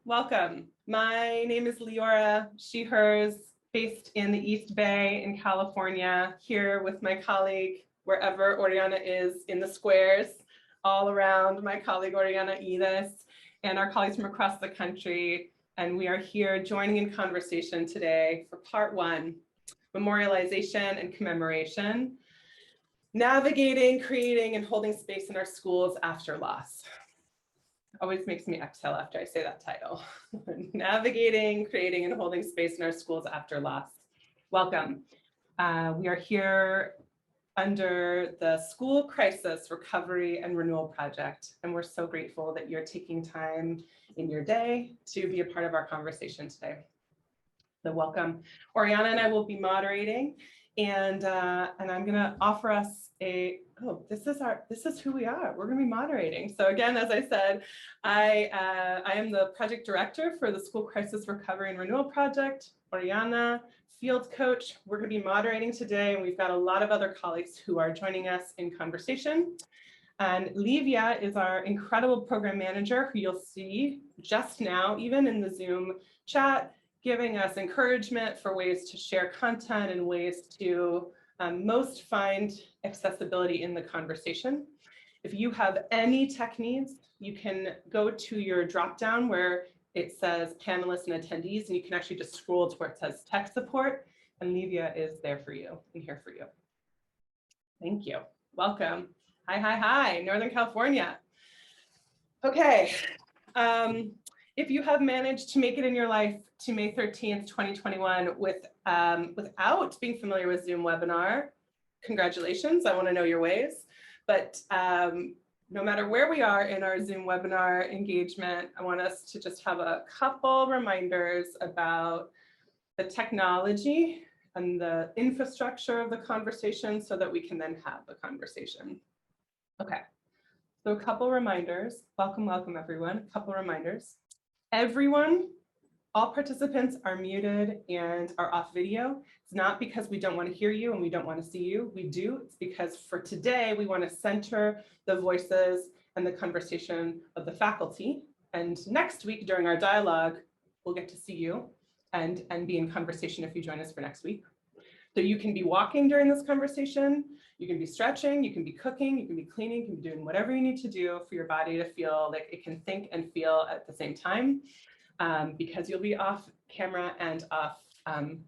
welcome. My name is Leora, she, hers, based in the East Bay in California, here with my colleague, wherever Oriana is in the squares, all around my colleague Oriana Ides, and our colleagues from across the country. And we are here joining in conversation today for part one, memorialization and commemoration, navigating, creating, and holding space in our schools after loss. Always makes me exhale after I say that title. Navigating, creating, and holding space in our schools after loss. Welcome. We are here under the School Crisis Recovery and Renewal Project, and we're so grateful that you're taking time in your day to be a part of our conversation today. So welcome. Oriana and I will be moderating, and I'm going to offer us this is who we are. We're going to be moderating. So again, as I said, I am the project director for the School Crisis Recovery and Renewal Project. Oriana, field coach. We're going to be moderating today, and we've got a lot of other colleagues who are joining us in conversation. And Livia is our incredible program manager, who you'll see just now, even in the Zoom chat, giving us encouragement for ways to share content and ways to most find accessibility in the conversation. If you have any tech needs, you can go to your drop down where it says panelists and attendees, and you can actually just scroll to where it says tech support, and Livia is there for you and here for you. Thank you. Welcome. Hi, Northern California. Okay. If you have managed to make it in your life to May 13th, 2021 without being familiar with Zoom webinar, congratulations, I want to know your ways. But no matter where we are in our Zoom webinar engagement, I want us to just have a couple reminders about the technology and the infrastructure of the conversation so that we can then have the conversation. Okay, so a couple reminders. Welcome everyone, a couple reminders. Everyone, all participants are muted and are off video. It's not because we don't want to hear you and we don't want to see you. We do. It's because for today, we want to center the voices and the conversation of the faculty. And next week during our dialogue, we'll get to see you and be in conversation if you join us for next week. So you can be walking during this conversation, you can be stretching, you can be cooking, you can be cleaning, you can be doing whatever you need to do for your body to feel like it can think and feel at the same time, because you'll be off camera and off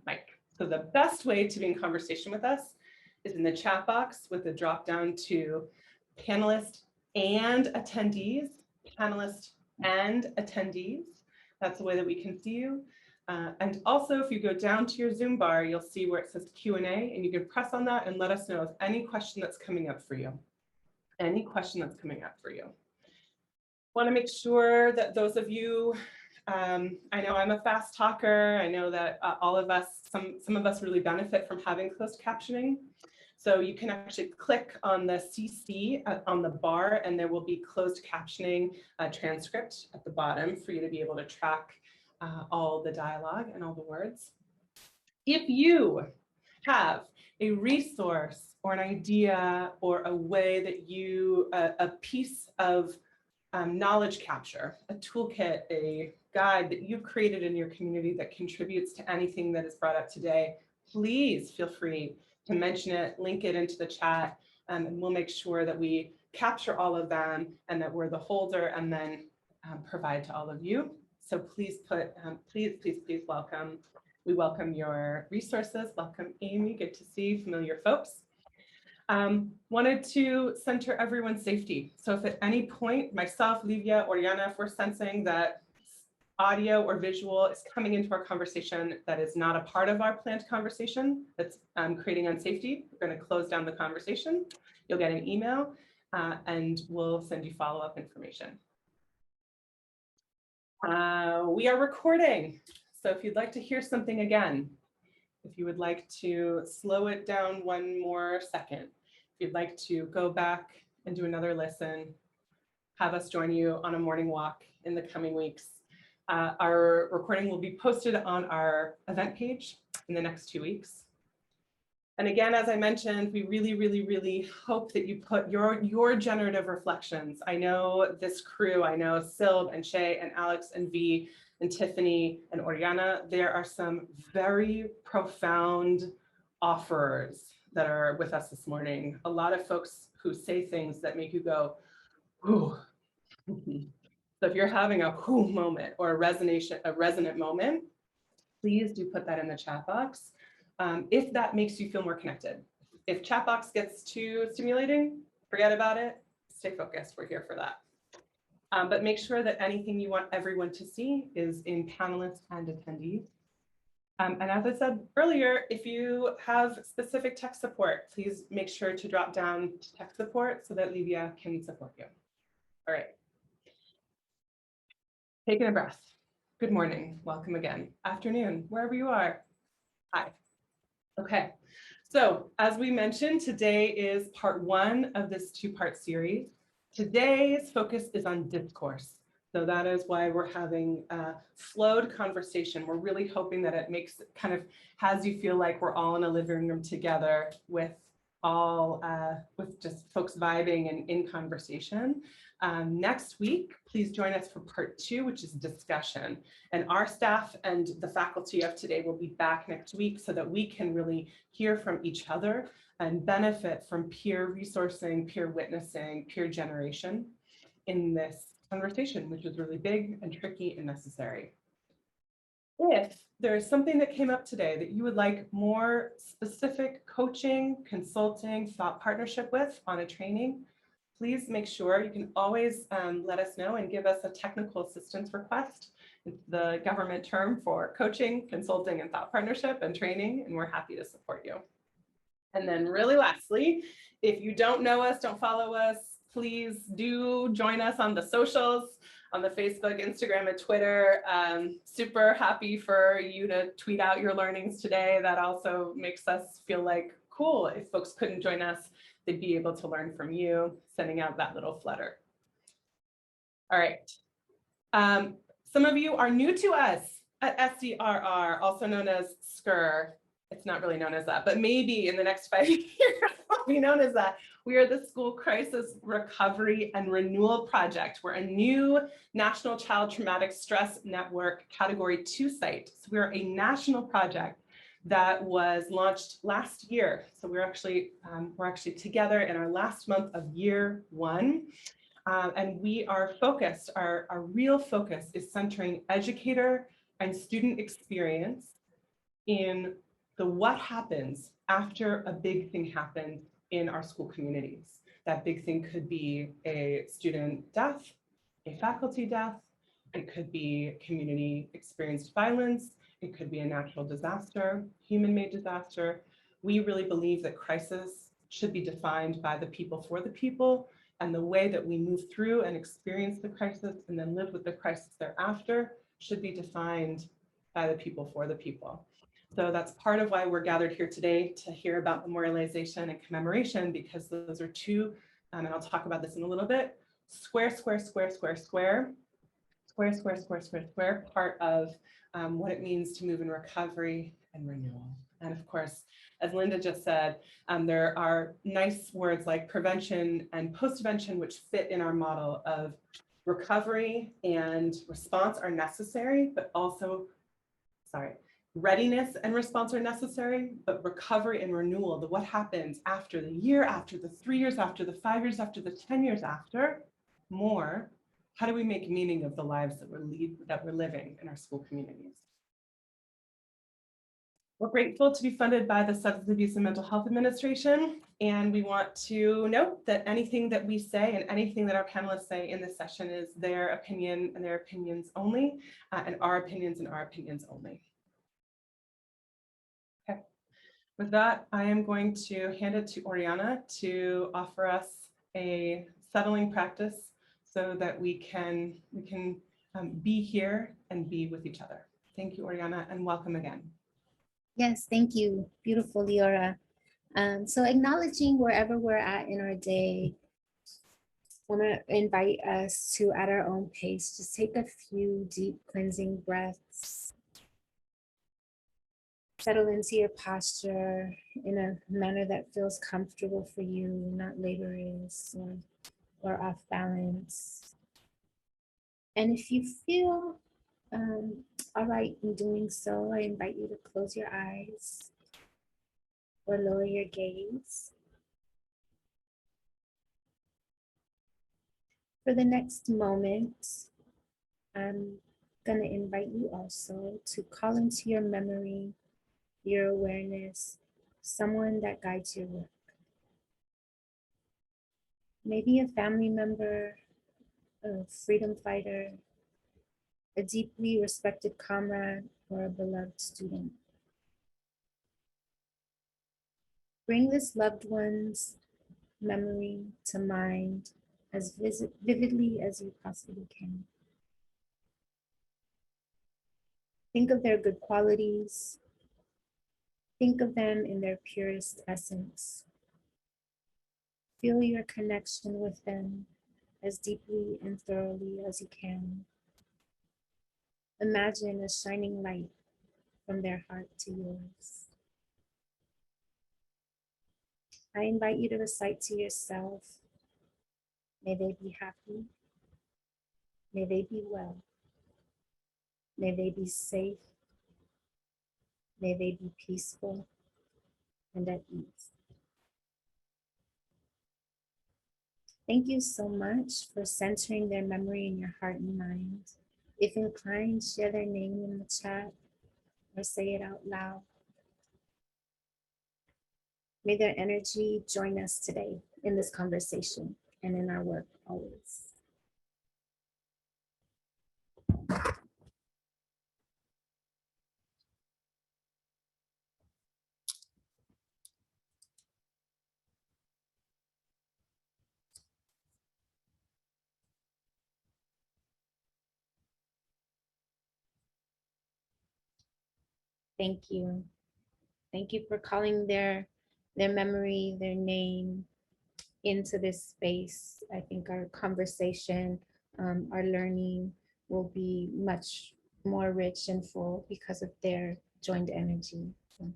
mic. So the best way to be in conversation with us is in the chat box with the drop down to panelists and attendees, panelists and attendees. That's the way that we can see you. And also, if you go down to your Zoom bar, you'll see where it says Q&A, and you can press on that and let us know of any question that's coming up for you. Any question that's coming up for you. Want to make sure that those of you, I know I'm a fast talker. I know that all of us, some of us really benefit from having closed captioning. So you can actually click on the CC on the bar, and there will be closed captioning transcript at the bottom for you to be able to track all the dialogue and all the words. If you have a resource or an idea or a way that you, a piece of knowledge capture, a toolkit, a guide that you've created in your community that contributes to anything that is brought up today, please feel free to mention it, link it into the chat, and we'll make sure that we capture all of them and that we're the holder and then provide to all of you. So please put, please welcome. We welcome your resources. Welcome, Amy. Good to see familiar folks. Wanted to center everyone's safety. So if at any point, myself, Livia, Oriana, if we're sensing that audio or visual is coming into our conversation that is not a part of our planned conversation, that's creating unsafety, we're going to close down the conversation. You'll get an email and we'll send you follow-up information. We are recording, so if you'd like to hear something again, if you would like to slow it down one more second, if you'd like to go back and do another listen, have us join you on a morning walk in the coming weeks, our recording will be posted on our event page in the next 2 weeks. And again, as I mentioned, we really hope that you put your generative reflections. I know this crew, I know Silb and Shay and Alex and V and Tiffany and Oriana, there are some very profound offerers that are with us this morning. A lot of folks who say things that make you go, ooh. So if you're having a whoo moment or a resonant moment, please do put that in the chat box. If that makes you feel more connected. If chat box gets too stimulating, forget about it. Stay focused. We're here for that. But make sure that anything you want everyone to see is in panelists and attendees. And as I said earlier, if you have specific tech support, please make sure to drop down to tech support so that Livia can support you. All right. Taking a breath. Good morning. Welcome again. Afternoon, wherever you are. Hi. Okay. So as we mentioned, today is part one of this two-part series. Today's focus is on discourse. So that is why we're having a flowed conversation. We're really hoping that it has you feel like we're all in a living room together with just folks vibing and in conversation. Next week, please join us for part two, which is discussion. And our staff and the faculty of today will be back next week so that we can really hear from each other and benefit from peer resourcing, peer witnessing, peer generation in this conversation, which is really big and tricky and necessary. If there is something that came up today that you would like more specific coaching, consulting, thought partnership with on a training, please make sure you can always let us know and give us a technical assistance request. It's the government term for coaching, consulting, and thought partnership and training, and we're happy to support you. And then really lastly, if you don't know us, don't follow us, please do join us on the socials, on the Facebook, Instagram, and Twitter. Super happy for you to tweet out your learnings today. That also makes us feel like, cool, if folks couldn't join us, they'd be able to learn from you, sending out that little flutter. All right. Some of you are new to us at SDRR, also known as SCR. It's not really known as that, but maybe in the next 5 years, it'll be known as that. We are the School Crisis Recovery and Renewal Project. We're a new National Child Traumatic Stress Network Category 2 site. So we're a national project that was launched last year. So we're actually together in our last month of year one. And we are focused, our real focus is centering educator and student experience in the what happens after a big thing happens in our school communities. That big thing could be a student death, a faculty death, it could be community experienced violence, it could be a natural disaster, human-made disaster. We really believe that crisis should be defined by the people for the people, and the way that we move through and experience the crisis and then live with the crisis thereafter should be defined by the people for the people. So that's part of why we're gathered here today to hear about memorialization and commemoration, because those are two, and I'll talk about this in a little bit, square, part of what it means to move in recovery and renewal. And of course, as Linda just said, there are nice words like prevention and post-prevention, which fit in our model of recovery and response are necessary, but also, readiness and response are necessary, but recovery and renewal, the what happens after the year, after the 3 years, after the 5 years, after the 10 years after, more, how do we make meaning of the lives that we're living in our school communities? We're grateful to be funded by the Substance Abuse and Mental Health Administration, and we want to note that anything that we say and anything that our panelists say in this session is their opinion and their opinions only, and our opinions and our opinions only. Okay, with that, I am going to hand it to Oriana to offer us a settling practice so that we can be here and be with each other. Thank you, Oriana, and welcome again. Yes, thank you. Beautiful, Leora. So acknowledging wherever we're at in our day, I want to invite us to, at our own pace, just take a few deep cleansing breaths. Settle into your posture in a manner that feels comfortable for you, not laborious or off balance. And if you feel All right, in doing so, I invite you to close your eyes or lower your gaze. For the next moment, I'm going to invite you also to call into your memory, your awareness, someone that guides your work. Maybe a family member, a freedom fighter, a deeply respected comrade, or a beloved student. Bring this loved one's memory to mind as vividly as you possibly can. Think of their good qualities. Think of them in their purest essence. Feel your connection with them as deeply and thoroughly as you can. Imagine a shining light from their heart to yours. I invite you to recite to yourself, may they be happy, may they be well, may they be safe, may they be peaceful and at ease. Thank you so much for centering their memory in your heart and mind. If inclined, share their name in the chat or say it out loud. May their energy join us today in this conversation and in our work always. Thank you. Thank you for calling their memory, their name into this space. I think our conversation, our learning will be much more rich and full because of their joined energy. So.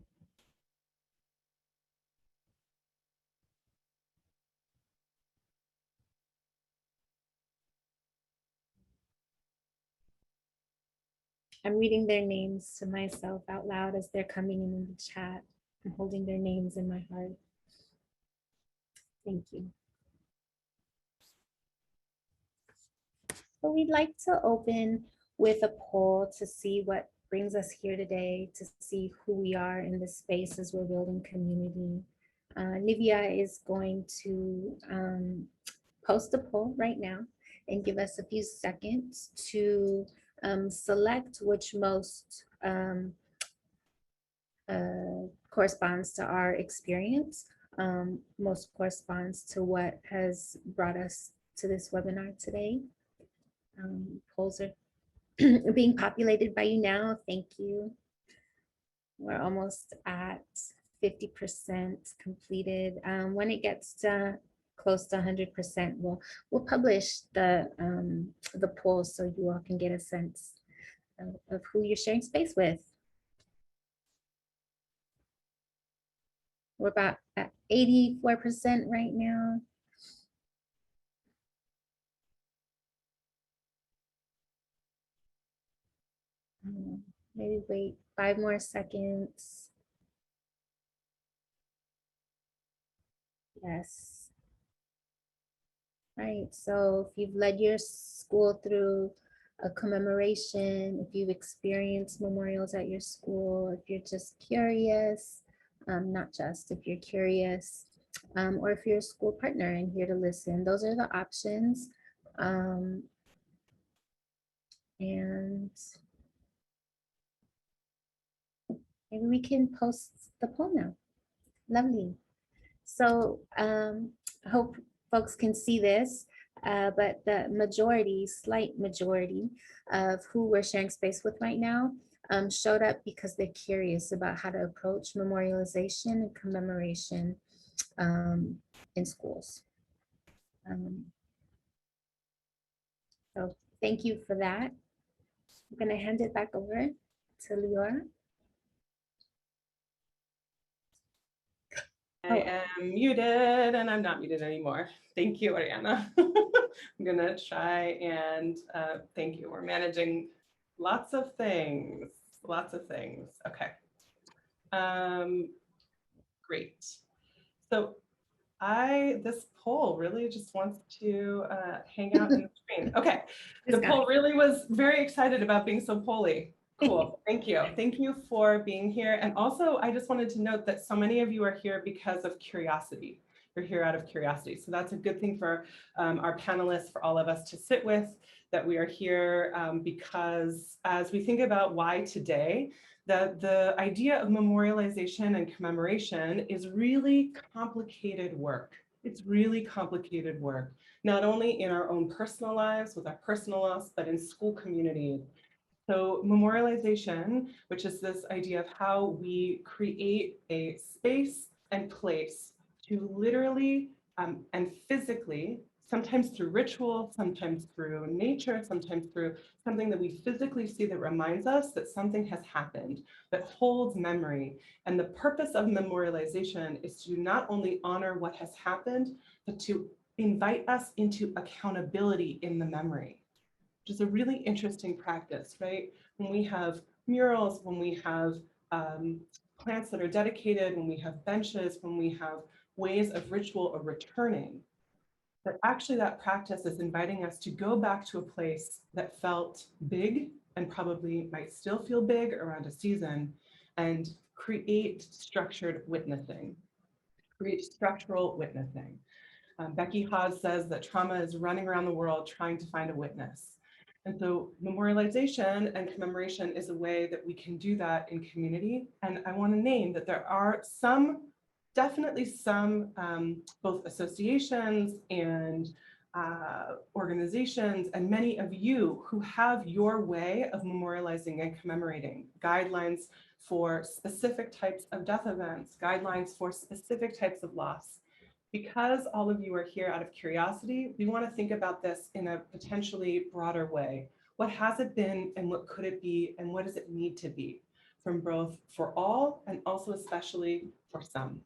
I'm reading their names to myself out loud as they're coming in the chat. I'm holding their names in my heart. Thank you. So we'd like to open with a poll to see what brings us here today, to see who we are in this space as we're building community. Nivea is going to post a poll right now and give us a few seconds to select which most corresponds to our experience, most corresponds to what has brought us to this webinar today. Polls are being populated by you now. Thank you. We're almost at 50% completed. When it gets to close to 100%, we'll publish the poll so you all can get a sense of who you're sharing space with. We're about at 84% right now. Maybe wait 5 more seconds. Yes. Right, so if you've led your school through a commemoration, if you've experienced memorials at your school, if you're just curious, not just if you're curious, or if you're a school partner and here to listen, those are the options. And maybe we can post the poll now. Lovely. So I hope folks can see this, but the majority, slight majority of who we're sharing space with right now showed up because they're curious about how to approach memorialization and commemoration in schools. So thank you for that. I'm gonna hand it back over to Leora. I am muted and I'm not muted anymore. Thank you, Oriana. I'm gonna try and thank you. We're managing Lots of things, lots of things. Okay. Great. So this poll really just wants to hang out in the screen. Okay, This the guy. poll really was very excited about being so polly. Cool, thank you. Thank you for being here. And also, I just wanted to note that so many of you are here because of curiosity. You're here out of curiosity. So that's a good thing for our panelists, for all of us to sit with, that we are here because as we think about why today, that the idea of memorialization and commemoration is really complicated work. It's really complicated work, not only in our own personal lives with our personal loss, but in school communities. So memorialization, which is this idea of how we create a space and place to literally and physically, sometimes through ritual, sometimes through nature, sometimes through something that we physically see that reminds us that something has happened, that holds memory. And the purpose of memorialization is to not only honor what has happened, but to invite us into accountability in the memory, which is a really interesting practice, right? When we have murals, when we have plants that are dedicated, when we have benches, when we have ways of ritual of returning, that actually that practice is inviting us to go back to a place that felt big and probably might still feel big around a season, and create structured witnessing, create structural witnessing. Becky Hawes says that trauma is running around the world trying to find a witness. And so memorialization and commemoration is a way that we can do that in community. And I want to name that there are some, definitely some, both associations and organizations, and many of you who have your way of memorializing and commemorating, guidelines for specific types of death events, guidelines for specific types of loss. Because all of you are here out of curiosity, we want to think about this in a potentially broader way. What has it been and what could it be and what does it need to be, from both for all and also especially for some.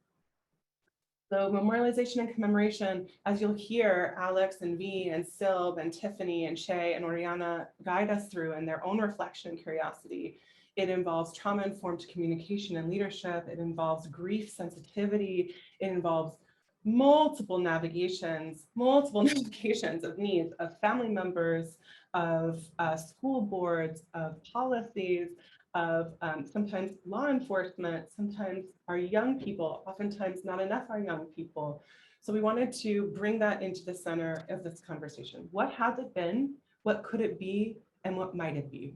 So memorialization and commemoration, as you'll hear Alex and V and Silb and Tiffany and Shay and Oriana guide us through in their own reflection and curiosity, it involves trauma-informed communication and leadership. It involves grief sensitivity. It involves multiple navigations of needs of family members, of school boards, of policies, of sometimes law enforcement, sometimes our young people, oftentimes not enough our young people. So we wanted to bring that into the center of this conversation. What has it been? What could it be? And what might it be?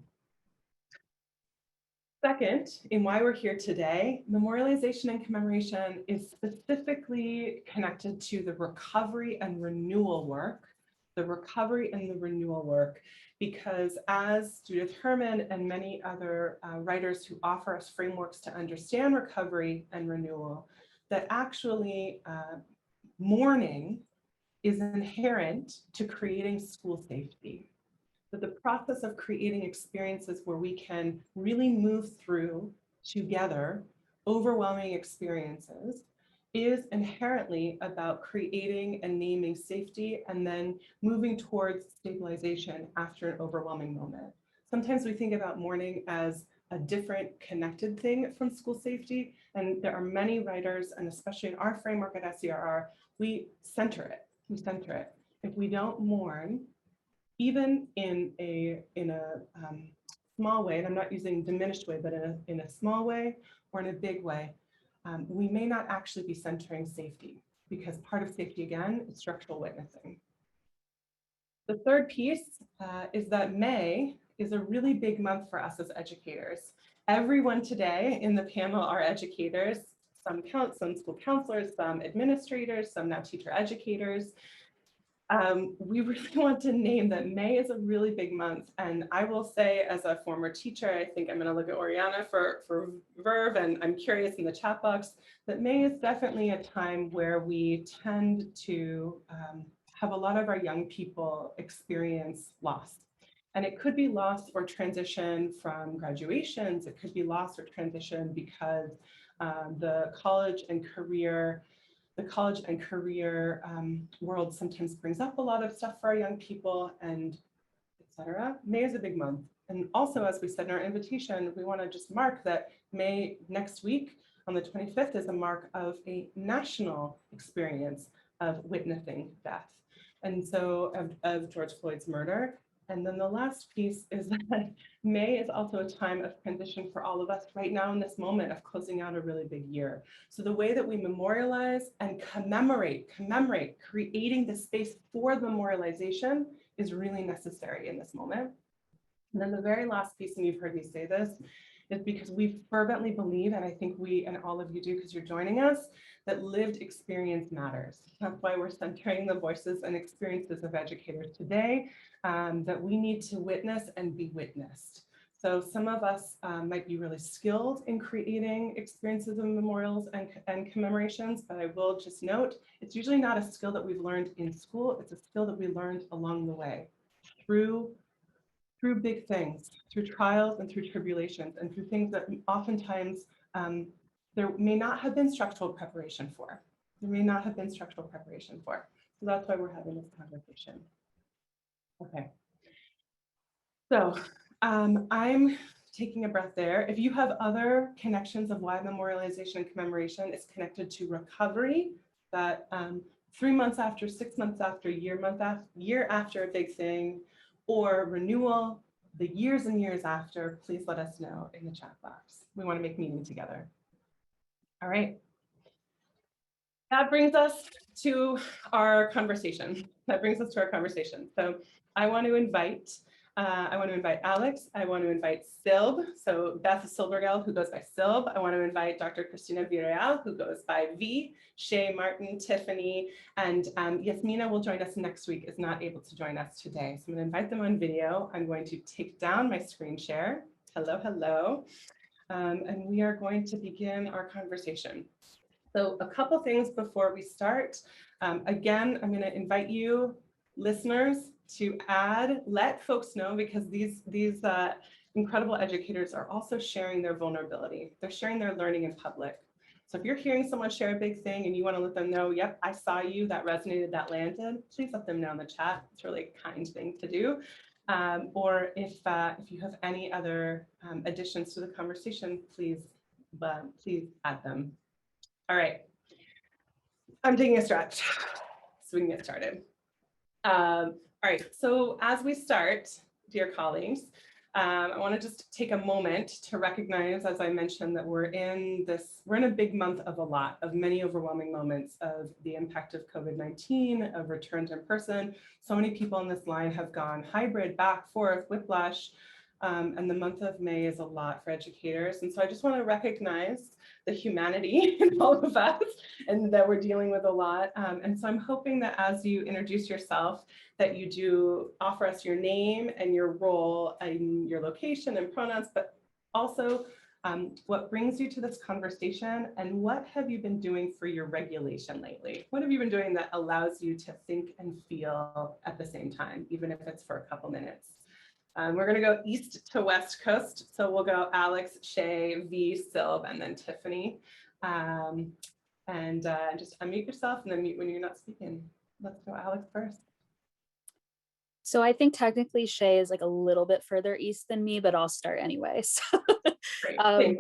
Second, in why we're here today, memorialization and commemoration is specifically connected to the recovery and renewal work, because as Judith Herman and many other writers who offer us frameworks to understand recovery and renewal, that actually mourning is inherent to creating school safety. But the process of creating experiences where we can really move through together overwhelming experiences is inherently about creating and naming safety and then moving towards stabilization after an overwhelming moment. Sometimes we think about mourning as a different connected thing from school safety, and there are many writers, and especially in our framework at SCRR, we center it. If we don't mourn, even in a small way, and I'm not using diminished way, but in a small way or in a big way, we may not actually be centering safety, because part of safety, again, is structural witnessing. The third piece is that May is a really big month for us as educators. Everyone today in the panel are educators, some school counselors, some administrators, some now teacher educators. We really want to name that May is a really big month. And I will say, as a former teacher, I think I'm going to look at Oriana for verve, and I'm curious in the chat box, that May is definitely a time where we tend to have a lot of our young people experience loss. And it could be loss or transition from graduations. It could be loss or transition because the college and career world sometimes brings up a lot of stuff for our young people, and etc. May is a big month. And also, as we said in our invitation, we want to just mark that May next week on the 25th is a mark of a national experience of witnessing death. And so of George Floyd's murder. And then the last piece is that May is also a time of transition for all of us right now in this moment of closing out a really big year. So the way that we memorialize and commemorate, creating the space for memorialization is really necessary in this moment. And then the very last piece, and you've heard me say this, is because we fervently believe, and I think we and all of you do because you're joining us, that lived experience matters. That's why we're centering the voices and experiences of educators today, that we need to witness and be witnessed. So some of us might be really skilled in creating experiences and memorials and commemorations, but I will just note, it's usually not a skill that we've learned in school, it's a skill that we learned along the way through big things, through trials and through tribulations, and through things that oftentimes there may not have been structural preparation for. There may not have been structural preparation for. So that's why we're having this conversation. Okay. So I'm taking a breath there. If you have other connections of why memorialization and commemoration is connected to recovery, that 3 months after, 6 months after, year after a big thing, or renewal, the years and years after, please let us know in the chat box. We want to make meaning together. All right. That brings us to our conversation. So I want to invite Alex. I want to invite Silb. So Beth Silbergel, who goes by Silb. I want to invite Dr. Cristina Villarreal, who goes by V, Shay Martin, Tiffany, and Yasmina will join us next week, is not able to join us today. So I'm going to invite them on video. I'm going to take down my screen share. Hello, hello. And we are going to begin our conversation. So a couple things before we start. Again, I'm going to invite you, listeners, to let folks know, because these incredible educators are also sharing their vulnerability. They're sharing their learning in public. So if you're hearing someone share a big thing and you want to let them know, yep, I saw you, that resonated, that landed, please let them know in the chat. It's a really kind thing to do. Or if you have any other additions to the conversation, please add them. All right, I'm taking a stretch so we can get started. All right, so as we start, dear colleagues, I want to just take a moment to recognize, as I mentioned, that we're in a big month of many overwhelming moments of the impact of COVID-19, of return to in-person. So many people on this line have gone hybrid, back, forth, whiplash, and the month of May is a lot for educators. And so I just want to recognize the humanity in all of us and that we're dealing with a lot. And so I'm hoping that as you introduce yourself, that you do offer us your name and your role and your location and pronouns, but also what brings you to this conversation and what have you been doing for your regulation lately? What have you been doing that allows you to think and feel at the same time, even if it's for a couple minutes? We're going to go east to west coast. So we'll go Alex, Shay, V, Silb, and then Tiffany. Just unmute yourself and then mute when you're not speaking. Let's go Alex first. So I think technically Shay is like a little bit further east than me, but I'll start anyway. So I'm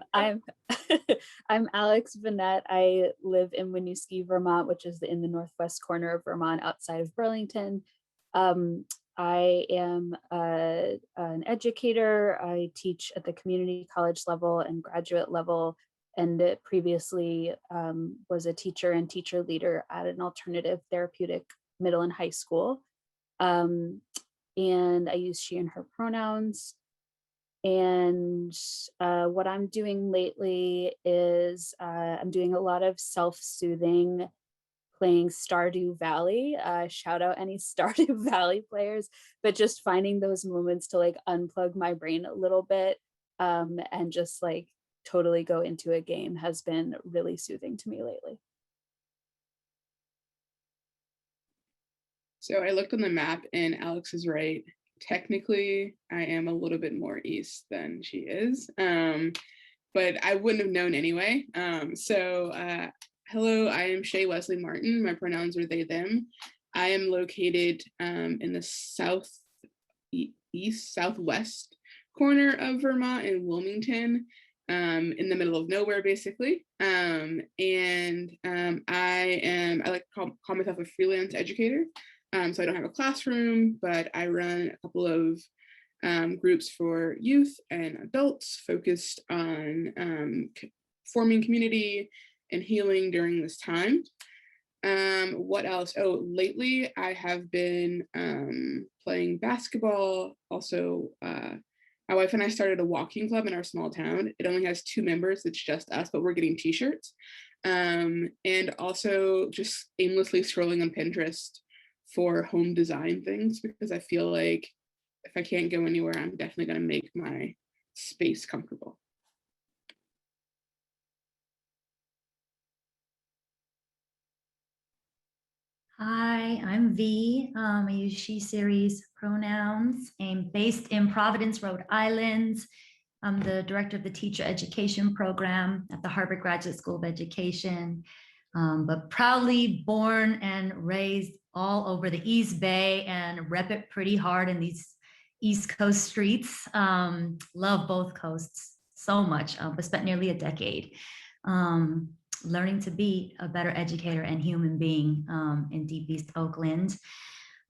Alex Vanette. I live in Winooski, Vermont, which is in the northwest corner of Vermont outside of Burlington. I am an educator. I teach at the community college level and graduate level, and previously was a teacher and teacher leader at an alternative therapeutic middle and high school. And I use she and her pronouns. And what I'm doing lately is I'm doing a lot of self-soothing, playing Stardew Valley. Shout out any Stardew Valley players, but just finding those moments to like unplug my brain a little bit and just like totally go into a game has been really soothing to me lately. So I looked on the map and Alex is right. Technically, I am a little bit more east than she is, but I wouldn't have known anyway. Hello, I am Shay Wesley Martin. My pronouns are they, them. I am located in the southwest corner of Vermont in Wilmington, in the middle of nowhere, basically. I like to call myself a freelance educator. So I don't have a classroom, but I run a couple of groups for youth and adults focused on forming community and healing during this time. What else? Oh, lately I have been playing basketball. Also, my wife and I started a walking club in our small town. It only has 2 members. It's just us, but we're getting t-shirts. And also just aimlessly scrolling on Pinterest for home design things, because I feel like if I can't go anywhere, I'm definitely going to make my space comfortable. Hi, I'm V. I use she, series pronouns. I'm based in Providence, Rhode Island. I'm the director of the teacher education program at the Harvard Graduate School of Education, but proudly born and raised all over the East Bay and rep it pretty hard in these East Coast streets. Love both coasts so much, but spent nearly a decade learning to be a better educator and human being in Deep East Oakland.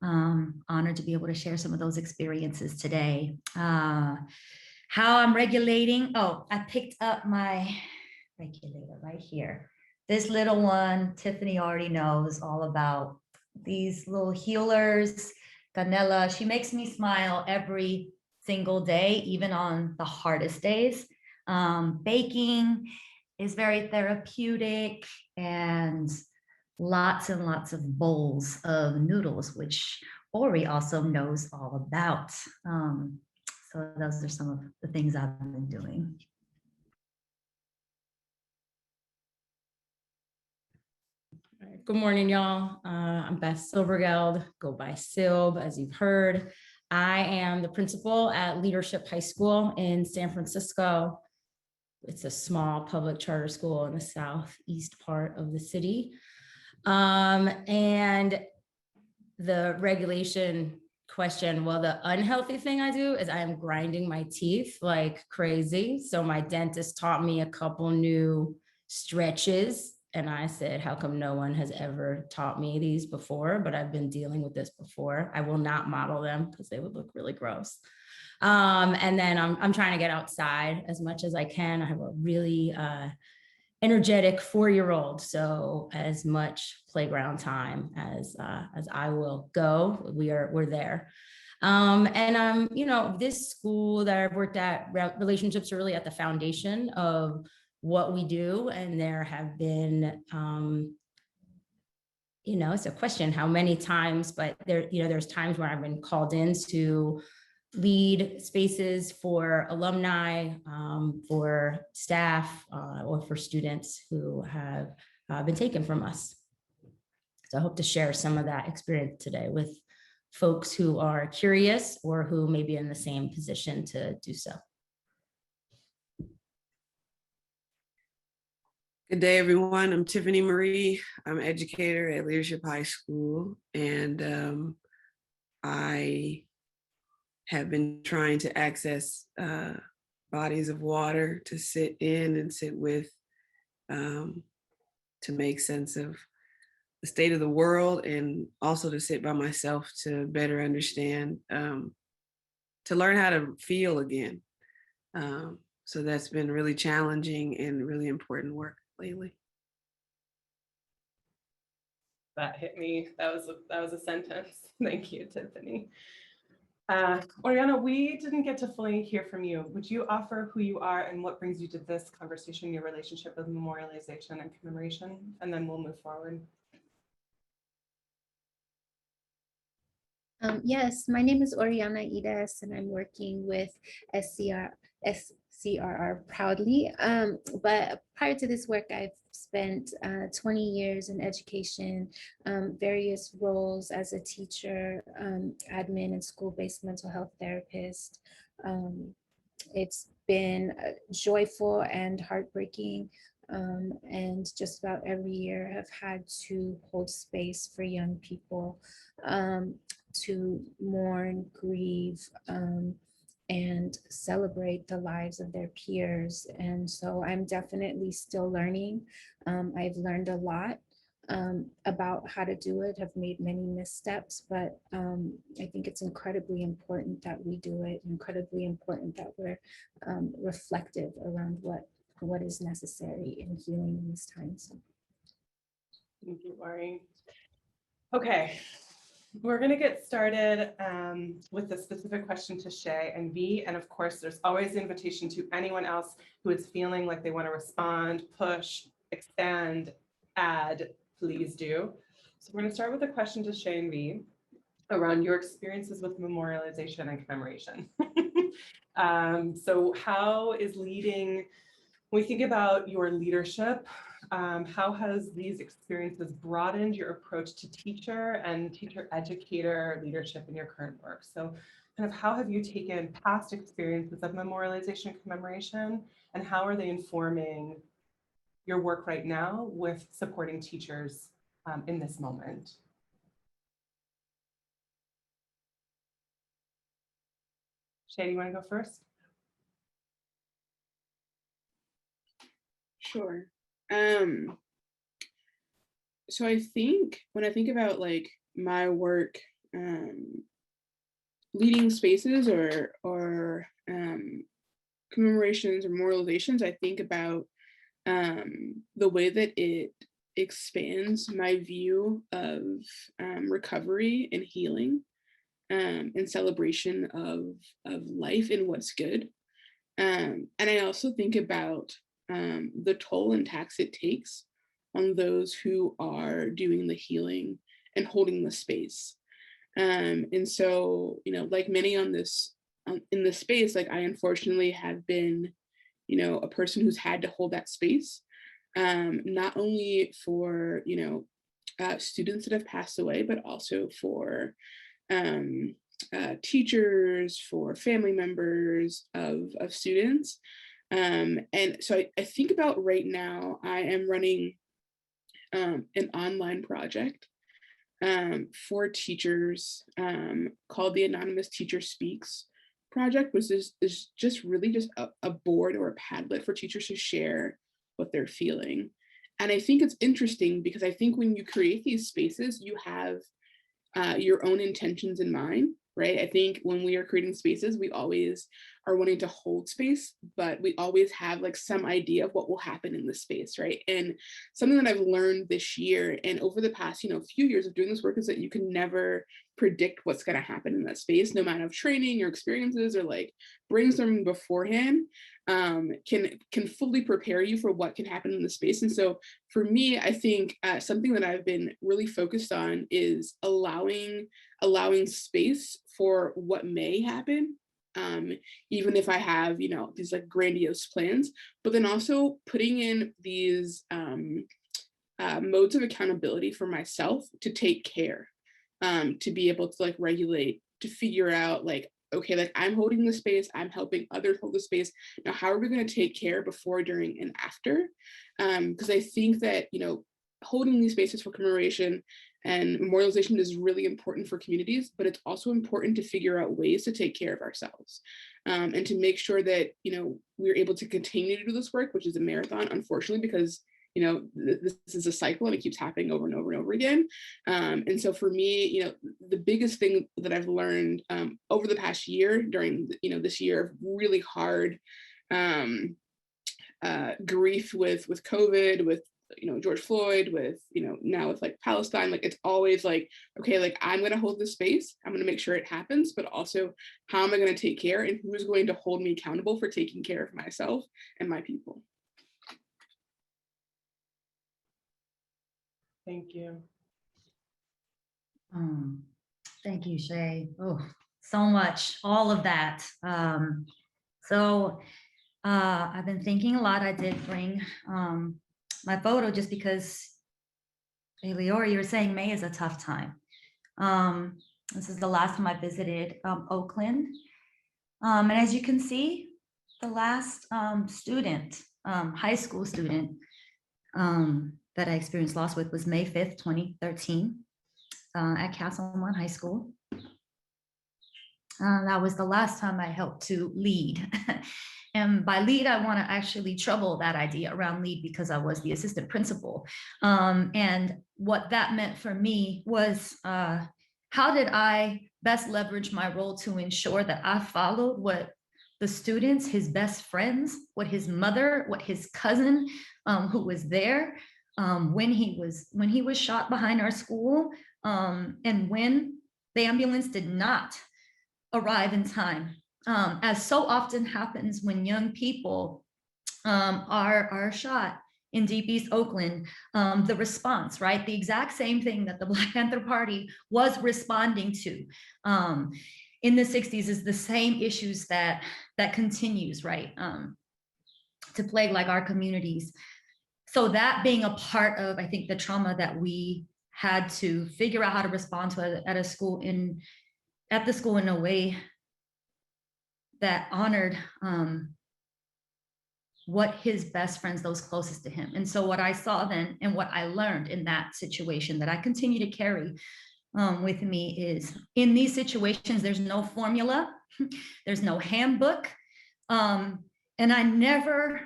Honored to be able to share some of those experiences today. How I'm regulating. Oh, I picked up my regulator right here. This little one, Tiffany already knows all about these little healers. Ganella, she makes me smile every single day, even on the hardest days. Baking is very therapeutic, and lots of bowls of noodles, which Ori also knows all about. So those are some of the things I've been doing. Good morning, y'all. I'm Beth Silvergeld, go by Silb, as you've heard. I am the principal at Leadership High School in San Francisco. It's a small public charter school in the southeast part of the city. And the regulation question, well, the unhealthy thing I do is I am grinding my teeth like crazy. So my dentist taught me a couple new stretches. And I said, how come no one has ever taught me these before? But I've been dealing with this before. I will not model them because they would look really gross. And then I'm trying to get outside as much as I can. I have a really energetic 4-year-old, so as much playground time as I will go, we're there. And this school that I've worked at, relationships are really at the foundation of what we do. And there have been, it's a question how many times, but there's times where I've been called in to lead spaces for alumni, for staff, or for students who have been taken from us. So I hope to share some of that experience today with folks who are curious or who may be in the same position to do so. Good day, everyone. I'm Tiffany Marie. I'm an educator at Leadership High School, and I have been trying to access bodies of water to sit in and sit with, to make sense of the state of the world, and also to sit by myself to better understand, to learn how to feel again. So that's been really challenging and really important work lately. That hit me. That was a sentence. Thank you, Tiffany. Oriana, we didn't get to fully hear from you. Would you offer who you are and what brings you to this conversation, your relationship with memorialization and commemoration, and then we'll move forward. Yes, my name is Oriana Ides, and I'm working with SCRR proudly. But prior to this work, I've spent 20 years in education, various roles as a teacher, admin, and school-based mental health therapist. It's been joyful and heartbreaking. And just about every year have had to hold space for young people to mourn, grieve, and celebrate the lives of their peers. And so I'm definitely still learning. I've learned a lot about how to do it, have made many missteps, but I think it's incredibly important that we do it, incredibly important that we're reflective around what is necessary in healing in this time. So. Thank you, Lori. Okay, we're going to get started with the specific question to Shay and V. And of course, there's always the invitation to anyone else who is feeling like they want to respond, push, expand, add, please do. So we're going to start with a question to Shay and V around your experiences with memorialization and commemoration. So how is leading, when we think about your leadership, how has these experiences broadened your approach to teacher and teacher educator leadership in your current work? So kind of how have you taken past experiences of memorialization and commemoration, and how are they informing your work right now with supporting teachers in this moment? Shay, do you want to go first? Sure. So I think when I think about like my work, leading spaces or commemorations or memorializations, I think about the way that it expands my view of recovery and healing, and celebration of life and what's good. And I also think about the toll and tax it takes on those who are doing the healing and holding the space. And so, you know, like many on this in this space, like I unfortunately have been, you know, a person who's had to hold that space, not only for, you know, students that have passed away, but also for teachers, for family members of students. And so I think about right now, I am running an online project for teachers called the Anonymous Teacher Speaks project, which is just really just a board or a Padlet for teachers to share what they're feeling. And I think it's interesting because I think when you create these spaces, you have your own intentions in mind, right? I think when we are creating spaces, we always are wanting to hold space, but we always have like some idea of what will happen in the space, right? And something that I've learned this year and over the past, you know, few years of doing this work is that you can never predict what's going to happen in that space, no matter of training or experiences or like brainstorming beforehand can fully prepare you for what can happen in the space. And so for me, I think something that I've been really focused on is allowing space for what may happen, even if I have, you know, these like grandiose plans, but then also putting in these modes of accountability for myself to take care, to be able to like regulate, to figure out like, okay, like I'm holding the space, I'm helping others hold the space. Now, how are we going to take care before, during, and after? Because I think that, you know, holding these spaces for commemoration and memorialization is really important for communities, but it's also important to figure out ways to take care of ourselves, and to make sure that, you know, we're able to continue to do this work, which is a marathon, unfortunately, because, you know, this is a cycle and it keeps happening over and over and over again. And so for me, you know, the biggest thing that I've learned over the past year during, you know, this year of really hard grief with COVID, with, you know, George Floyd, with, you know, now with like Palestine, like it's always like, okay, like I'm going to hold this space, I'm going to make sure it happens, but also how am I going to take care and who's going to hold me accountable for taking care of myself and my people. Thank you. Thank you, Shay. Oh, so much, all of that. I've been thinking a lot. I did bring my photo just because, hey, Leora, you were saying May is a tough time. This is the last time I visited Oakland. And as you can see, the last student, high school student that I experienced loss with was May 5th, 2013 at Castlemont High School. That was the last time I helped to lead. And by lead, I want to actually trouble that idea around lead because I was the assistant principal. And what that meant for me was how did I best leverage my role to ensure that I followed what the students, his best friends, what his mother, what his cousin, who was there when he was shot behind our school, and when the ambulance did not arrive in time, as so often happens when young people are shot in Deep East Oakland. The response, right? The exact same thing that the Black Panther Party was responding to in the 60s is the same issues that continues, right? To plague like our communities. So that being a part of, I think, the trauma that we had to figure out how to respond to at the school in a way that honored what his best friends, those closest to him. And so what I saw then and what I learned in that situation that I continue to carry with me is in these situations, there's no formula, there's no handbook. And I never,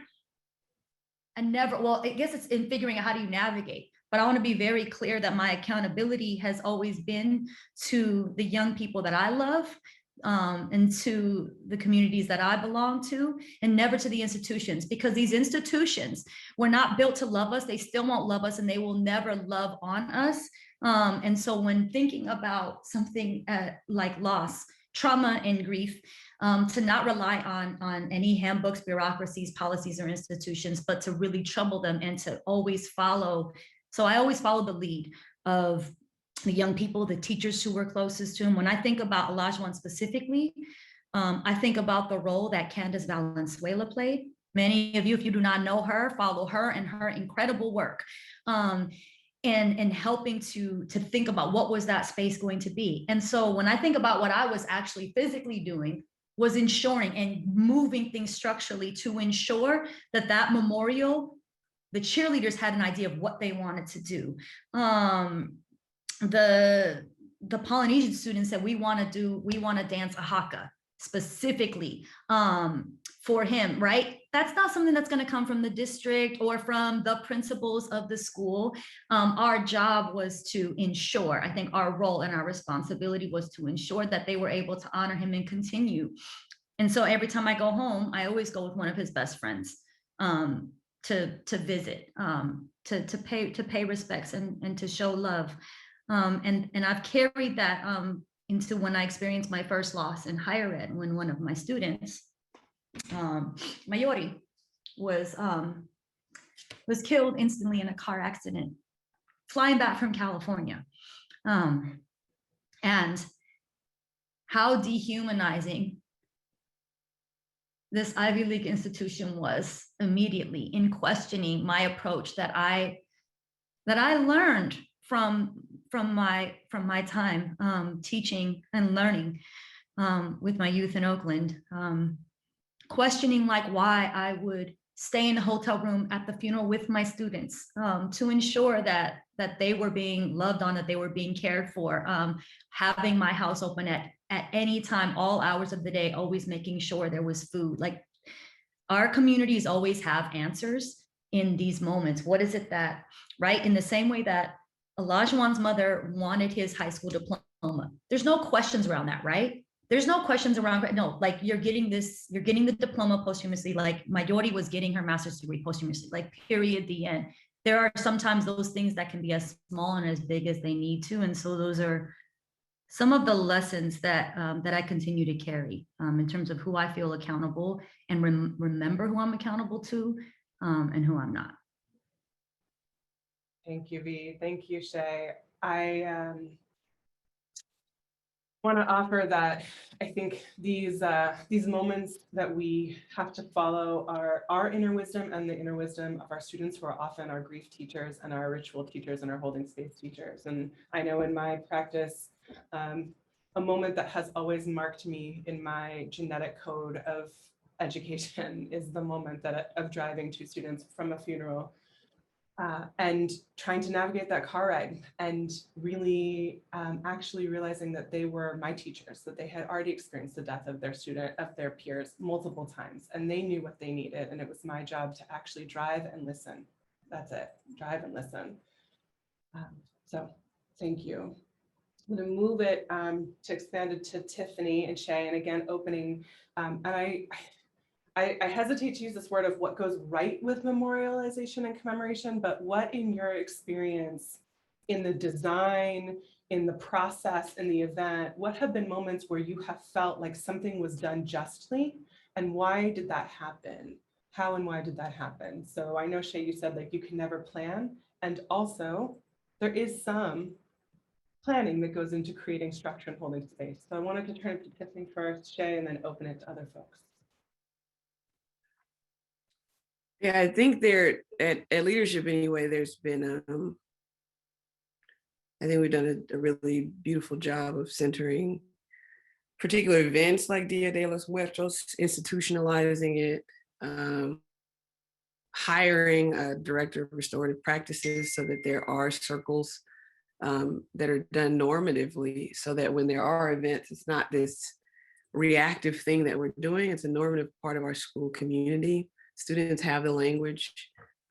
well, I guess it's in figuring out how do you navigate, but I want to be very clear that my accountability has always been to the young people that I love, and to the communities that I belong to, and never to the institutions, because these institutions were not built to love us. They still won't love us, and they will never love on us. And so when thinking about something like loss, trauma, and grief, to not rely on any handbooks, bureaucracies, policies, or institutions, but to really trouble them and to always follow. So I always follow the lead of the young people, the teachers who were closest to him. When I think about Olajuwon specifically, I think about the role that Candace Valenzuela played. Many of you, if you do not know her, follow her and her incredible work. And helping to think about what was that space going to be. And so when I think about what I was actually physically doing, was ensuring and moving things structurally to ensure that that memorial, the cheerleaders had an idea of what they wanted to do. The Polynesian students said, we want to dance a haka specifically for him, right? That's not something that's going to come from the district or from the principals of the school. Our job was to ensure, I think our role and our responsibility was to ensure that they were able to honor him and continue. And so every time I go home, I always go with one of his best friends to visit, to pay respects and to show love. And I've carried that into when I experienced my first loss in higher ed, when one of my students, Mayori, was killed instantly in a car accident, flying back from California. And how dehumanizing this Ivy League institution was immediately in questioning my approach that I learned from my time teaching and learning with my youth in Oakland, questioning like why I would stay in a hotel room at the funeral with my students to ensure that they were being loved on, that they were being cared for, having my house open at any time, all hours of the day, always making sure there was food. Like, our communities always have answers in these moments. What is it that, right? In the same way that Olajuwon's mother wanted his high school diploma, there's no questions around that, right? There's no questions around, no, like you're getting the diploma posthumously, like Mayori was getting her master's degree posthumously, like period, the end. There are sometimes those things that can be as small and as big as they need to. And so those are some of the lessons that I continue to carry in terms of who I feel accountable and remember who I'm accountable to and who I'm not. Thank you, V. Thank you, Shay. I want to offer that I think these moments that we have to follow are our inner wisdom and the inner wisdom of our students, who are often our grief teachers and our ritual teachers and our holding space teachers. And I know in my practice, a moment that has always marked me in my genetic code of education is the moment of driving two students from a funeral and trying to navigate that car ride and really actually realizing that they were my teachers, that they had already experienced the death of their peers multiple times, and they knew what they needed. And it was my job to actually drive and listen. That's it, drive and listen. So thank you. I'm going to move it to expand it to Tiffany and Shay, and again, opening, and I hesitate to use this word of what goes right with memorialization and commemoration, but what in your experience in the design, in the process, in the event, what have been moments where you have felt like something was done justly, and why did that happen? How and why did that happen? So I know, Shay, you said like you can never plan, and also there is some planning that goes into creating structure and holding space. So I wanted to turn it to Tiffany first, Shay, and then open it to other folks. Yeah, I think there at leadership anyway, there's been, I think we've done a really beautiful job of centering particular events like Dia de los Muertos, institutionalizing it, hiring a director of restorative practices so that there are circles that are done normatively, so that when there are events, it's not this reactive thing that we're doing, it's a normative part of our school community. Students have the language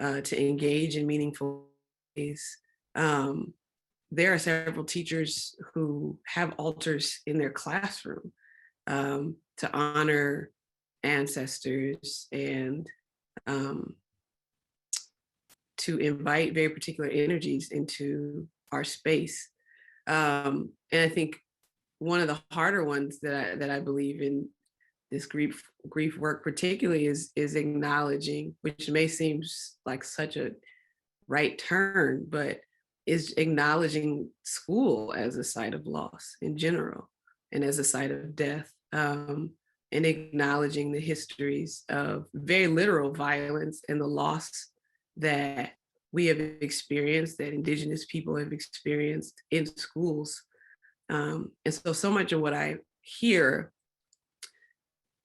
to engage in meaningful ways. There are several teachers who have altars in their classroom to honor ancestors and to invite very particular energies into our space. And I think one of the harder ones that I believe in this grief work particularly is acknowledging, which may seem like such a right turn, but is acknowledging school as a site of loss in general and as a site of death, and acknowledging the histories of very literal violence and the loss that we have experienced, that Indigenous people have experienced in schools. And so much of what I hear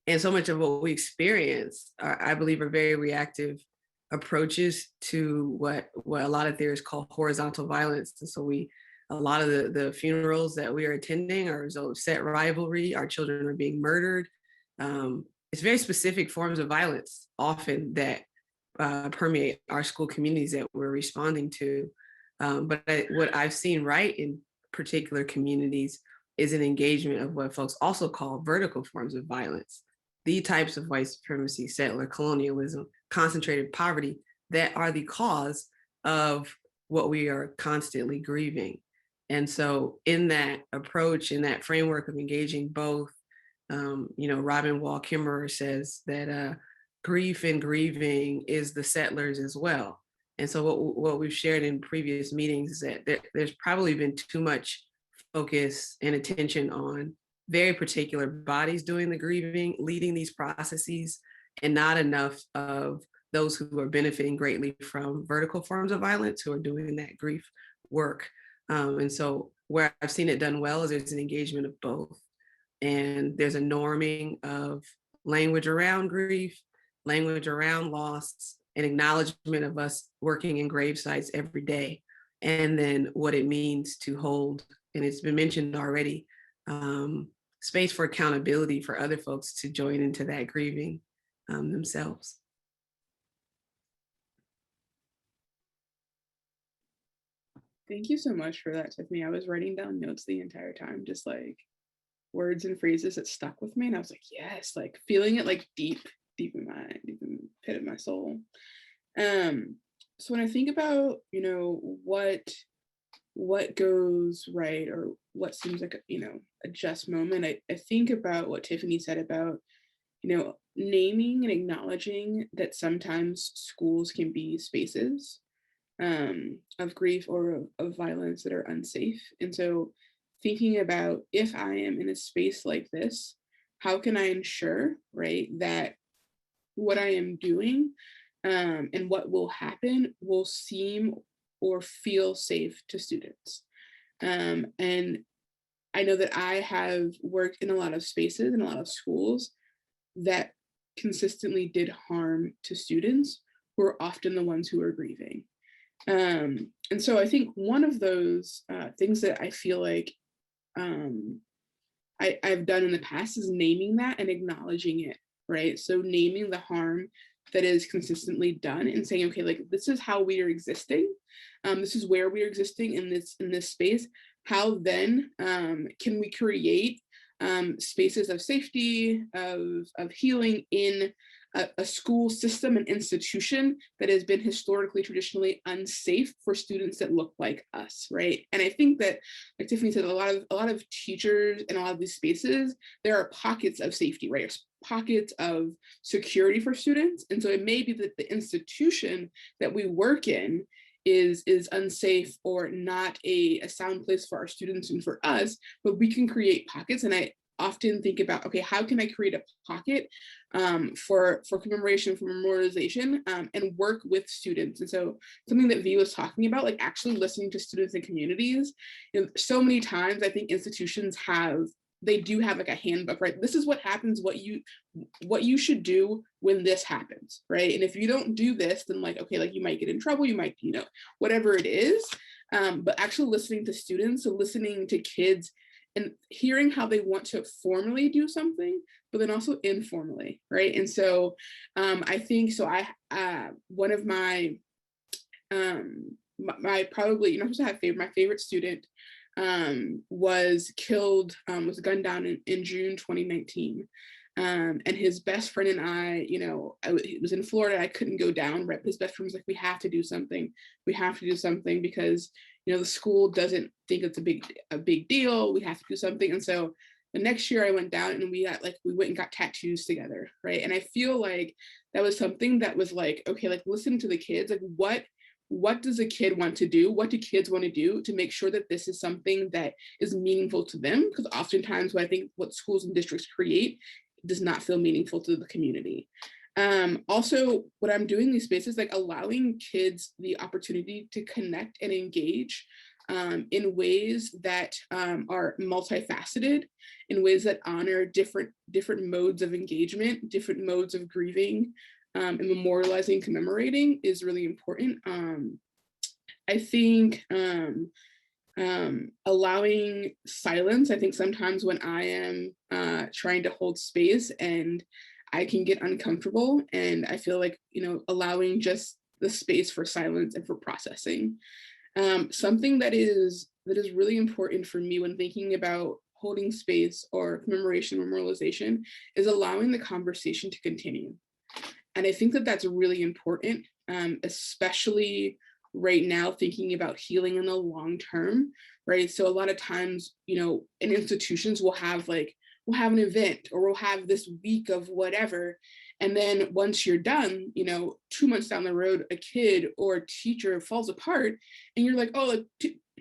and so much of what we experience, I believe, are very reactive approaches to what a lot of theorists call horizontal violence. And so a lot of the funerals that we are attending are a result of set rivalry. Our children are being murdered. It's very specific forms of violence often that permeate our school communities that we're responding to. But what I've seen right in particular communities is an engagement of what folks also call vertical forms of violence. The types of white supremacy, settler colonialism, concentrated poverty that are the cause of what we are constantly grieving. And so in that approach, in that framework of engaging both, Robin Wall Kimmerer says that grief and grieving is the settlers as well. And so what we've shared in previous meetings is that there's probably been too much focus and attention on very particular bodies doing the grieving, leading these processes, and not enough of those who are benefiting greatly from vertical forms of violence who are doing that grief work. And so where I've seen it done well is there's an engagement of both. And there's a norming of language around grief, language around loss, and acknowledgement of us working in grave sites every day. And then what it means to hold, and it's been mentioned already, space for accountability for other folks to join into that grieving themselves. Thank you so much for that, Tiffany. I was writing down notes the entire time, just like words and phrases that stuck with me. And I was like, yes, like feeling it like deep in the pit of my soul. So when I think about, what goes right or what seems like, a just moment, I think about what Tiffany said about, naming and acknowledging that sometimes schools can be spaces of grief or of violence that are unsafe. And so thinking about, if I am in a space like this, how can I ensure, right, that what I am doing and what will happen will seem or feel safe to students. And I know that I have worked in a lot of spaces in a lot of schools that consistently did harm to students who are often the ones who are grieving. And so I think one of those things that I feel like I've done in the past is naming that and acknowledging it, right? So naming the harm that is consistently done and saying, okay, like this is how we are existing. This is where we are existing in this space. How then can we create spaces of safety, of healing in a school system and institution that has been historically, traditionally unsafe for students that look like us, right? And I think that, like Tiffany said, a lot of teachers in a lot of these spaces, there are pockets of safety, right? Pockets of security for students. And so it may be that the institution that we work in is unsafe or not a sound place for our students and for us, but we can create pockets. And I often think about, okay, how can I create a pocket for commemoration, for memorialization, and work with students? And so something that V was talking about, like actually listening to students and communities, you know, so many times I think institutions they do have like a handbook, right? This is what happens, what you should do when this happens, right? And if you don't do this, then like, okay, like you might get in trouble, you might, you know, whatever it is. But actually listening to students, so listening to kids and hearing how they want to formally do something, but then also informally, right? And so I think, so one of my probably, you're not supposed to have my favorite student was killed, was gunned down in June 2019. And his best friend and I, you know, it was in Florida, I couldn't go down, right? His best friend was like, we have to do something. We have to do something because, you know, the school doesn't think it's a big deal. We have to do something. And so the next year I went down and we went and got tattoos together, right? And I feel like that was something that was like, okay, like listen to the kids, like what does a kid want to do? What do kids want to do to make sure that this is something that is meaningful to them? Because oftentimes what schools and districts create does not feel meaningful to the community. Also, what I'm doing in these spaces, like allowing kids the opportunity to connect and engage in ways that are multifaceted, in ways that honor different modes of engagement, different modes of grieving, and memorializing, commemorating is really important. I think allowing silence, I think sometimes when I am trying to hold space and I can get uncomfortable, and I feel like, you know, allowing just the space for silence and for processing. Something that is really important for me when thinking about holding space or commemoration, memorialization, is allowing the conversation to continue. And I think that that's really important, especially right now, thinking about healing in the long term, right? So a lot of times, you know, in institutions we'll have an event or we'll have this week of whatever. And then once you're done, you know, 2 months down the road, a kid or a teacher falls apart and you're like, oh,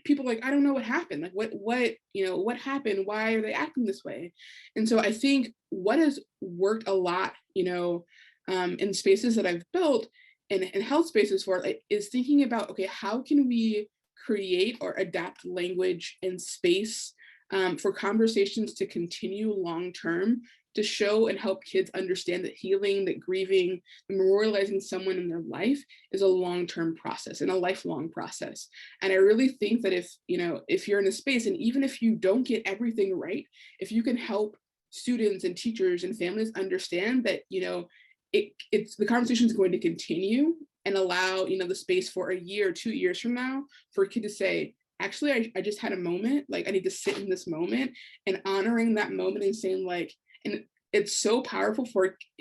people like, I don't know what happened. Like what happened? Why are they acting this way? And so I think what has worked a lot, you know, in spaces that I've built and health spaces for, like, is thinking about, okay, how can we create or adapt language and space for conversations to continue long term, to show and help kids understand that healing, that grieving, memorializing someone in their life is a long-term process and a lifelong process. And I really think that if you're in a space, and even if you don't get everything right, if you can help students and teachers and families understand that, you know, it's the conversation is going to continue, and allow, you know, the space for a year, 2 years from now for a kid to say, actually, I just had a moment, like I need to sit in this moment, and honoring that moment and saying like, and it's so powerful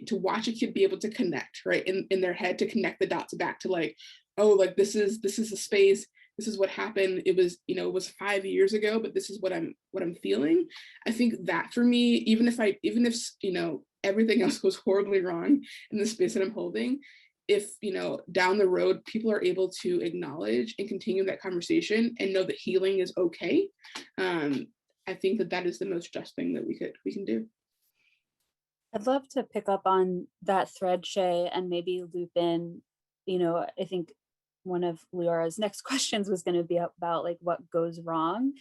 to watch a kid be able to connect, right, in their head, to connect the dots back to like, oh, like this is the space, this is what happened. It was, you know, it was 5 years ago, but this is what I'm feeling. I think that for me, even if you know, everything else goes horribly wrong in the space that I'm holding, if, you know, down the road people are able to acknowledge and continue that conversation and know that healing is okay, I think that is the most just thing that we can do. I'd love to pick up on that thread, Shay, and maybe loop in, you know, I think one of Leora's next questions was going to be about like what goes wrong,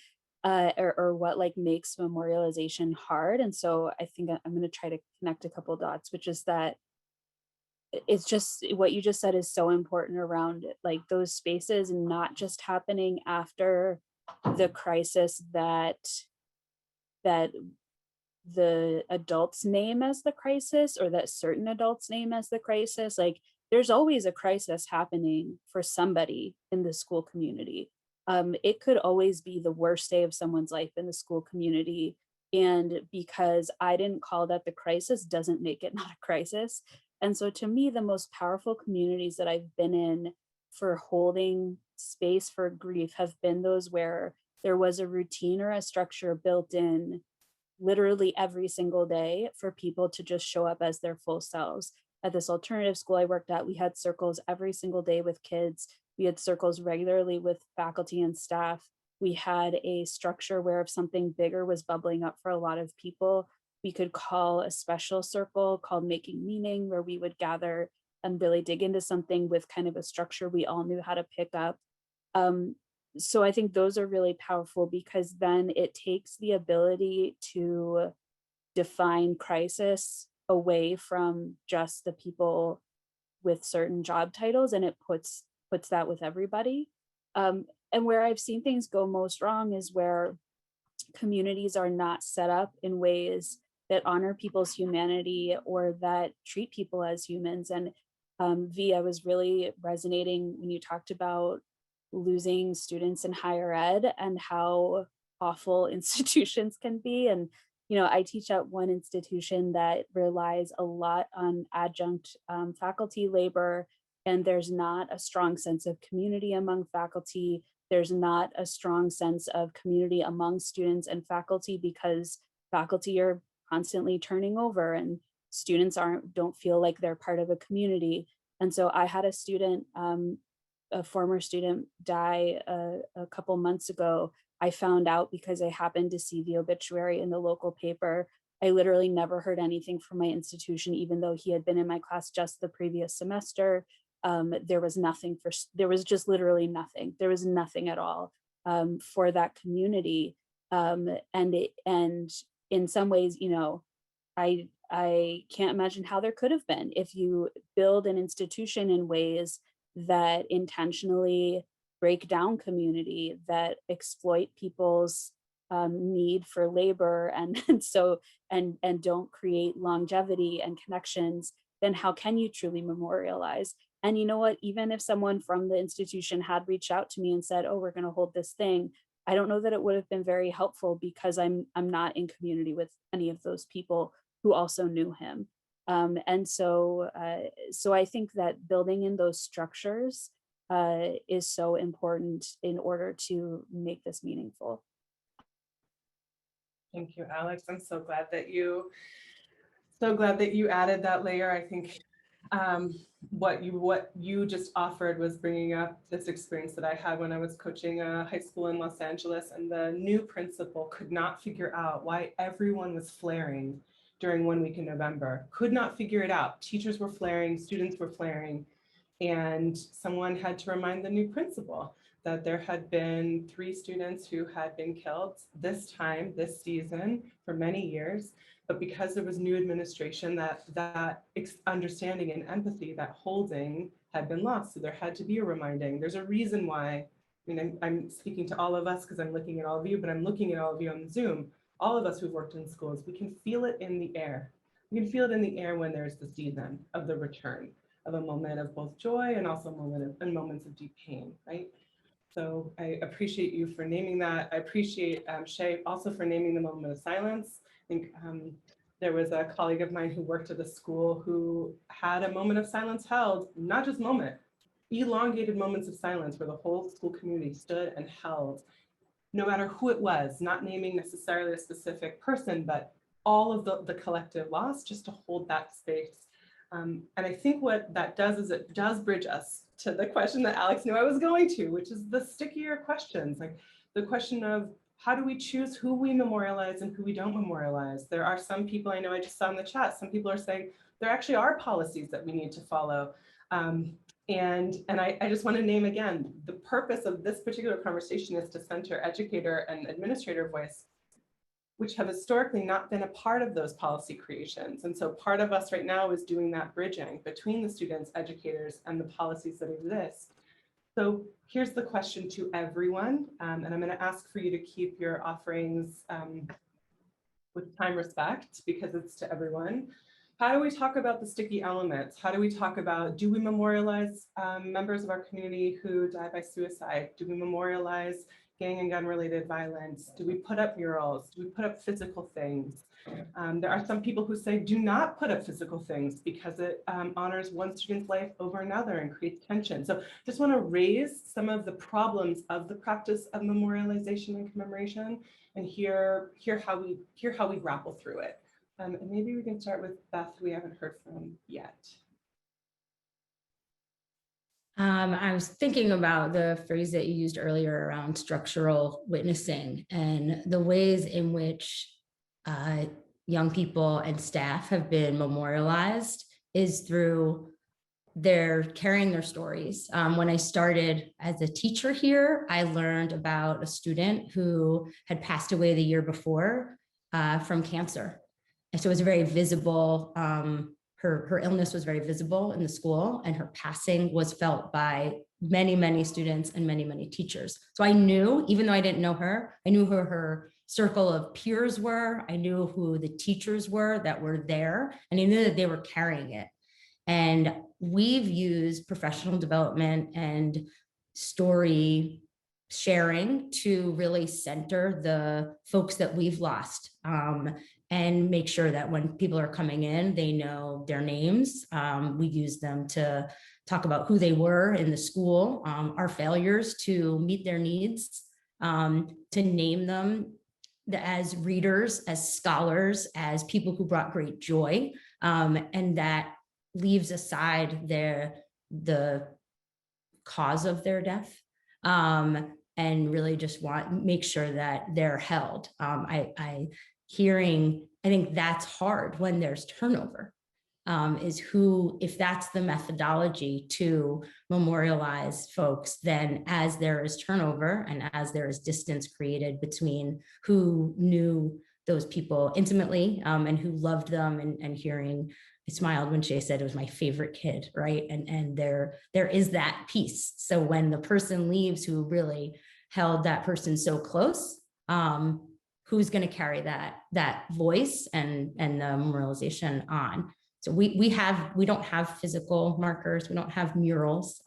or what like makes memorialization hard. And so I think I'm going to try to connect a couple dots, which is that it's just what you just said is so important around like those spaces not just happening after the crisis that the adults name as the crisis, or that certain adults name as the crisis. Like there's always a crisis happening for somebody in the school community. It could always be the worst day of someone's life in the school community. And because I didn't call that the crisis doesn't make it not a crisis. And so to me, the most powerful communities that I've been in for holding space for grief have been those where there was a routine or a structure built in literally every single day for people to just show up as their full selves. At this alternative school I worked at, we had circles every single day with kids. We had circles regularly with faculty and staff. We had a structure where if something bigger was bubbling up for a lot of people, we could call a special circle called Making Meaning, where we would gather and really dig into something with kind of a structure we all knew how to pick up. So I think those are really powerful because then it takes the ability to define crisis away from just the people with certain job titles, and it puts that with everybody. And where I've seen things go most wrong is where communities are not set up in ways that honor people's humanity or that treat people as humans. And V, I was really resonating when you talked about losing students in higher ed and how awful institutions can be. And, you know, I teach at one institution that relies a lot on adjunct faculty labor, and there's not a strong sense of community among faculty. There's not a strong sense of community among students and faculty because faculty are constantly turning over and students don't feel like they're part of a community. And so I had a student, a former student, die a couple months ago. I found out because I happened to see the obituary in the local paper. I literally never heard anything from my institution, even though he had been in my class just the previous semester. There was nothing there was just literally nothing. There was nothing at all for that community. And in some ways, you know, I can't imagine how there could have been if you build an institution in ways that intentionally break down community, that exploit people's need for labor and don't create longevity and connections, then how can you truly memorialize? And you know what, even if someone from the institution had reached out to me and said, oh, we're going to hold this thing, I don't know that it would have been very helpful because I'm not in community with any of those people who also knew him. And so I think that building in those structures is so important in order to make this meaningful. Thank you, Alex. I'm so glad that you added that layer. I think what you just offered was bringing up this experience that I had when I was coaching a high school in Los Angeles, and the new principal could not figure out why everyone was flaring during 1 week in November. Could not figure it out. Teachers were flaring, students were flaring, and someone had to remind the new principal that there had been 3 students who had been killed this season for many years. But because there was new administration, that understanding and empathy, that holding had been lost. So there had to be a reminding. There's a reason why, I mean, I'm speaking to all of us because I'm looking at all of you, but I'm looking at all of you on Zoom. All of us who've worked in schools, we can feel it in the air. We can feel it in the air when there's the season of the return, of a moment of both joy and also moments of deep pain, right? So I appreciate you for naming that. I appreciate Shay also for naming the moment of silence. I think there was a colleague of mine who worked at a school who had a moment of silence held, not just moment, elongated moments of silence where the whole school community stood and held, no matter who it was, not naming necessarily a specific person, but all of the collective loss, just to hold that space. And I think what that does is it does bridge us to the question that Alex knew I was going to, which is the stickier questions, like the question of how do we choose who we memorialize and who we don't memorialize? There are some people, I know I just saw in the chat, some people are saying there actually are policies that we need to follow. And I just want to name again, the purpose of this particular conversation is to center educator and administrator voice. which have historically not been a part of those policy creations. And so part of us right now is doing that bridging between the students, educators, and the policies that exist. So here's the question to everyone, and I'm going to ask for you to keep your offerings with time respect, because it's to everyone. How do we talk about the sticky elements? How do we talk about, do we memorialize members of our community who die by suicide? Do we memorialize gang and gun related violence? Do we put up murals? Do we put up physical things? There are some people who say do not put up physical things because it honors one student's life over another and creates tension. So just want to raise some of the problems of the practice of memorialization and commemoration and hear how we grapple through it. And maybe we can start with Beth, who we haven't heard from yet. I was thinking about the phrase that you used earlier around structural witnessing and the ways in which young people and staff have been memorialized is through their carrying their stories. When I started as a teacher here, I learned about a student who had passed away the year before from cancer. And so it was very visible. Her illness was very visible in the school, and her passing was felt by many, many students and many, many teachers. So I knew, even though I didn't know her, I knew who her circle of peers were. I knew who the teachers were that were there, and I knew that they were carrying it. And we've used professional development and story sharing to really center the folks that we've lost. And make sure that when people are coming in, they know their names. We use them to talk about who they were in the school, our failures to meet their needs, to name them as readers, as scholars, as people who brought great joy. And that leaves aside the cause of their death. And really just make sure that they're held. I think that's hard when there's turnover, if that's the methodology to memorialize folks, then as there is turnover and as there is distance created between who knew those people intimately and who loved them and hearing, I smiled when Shay said it was my favorite kid, right? And there is that piece. So when the person leaves who really held that person so close, who's going to carry that voice and the memorialization on? So we don't have physical markers. We don't have murals.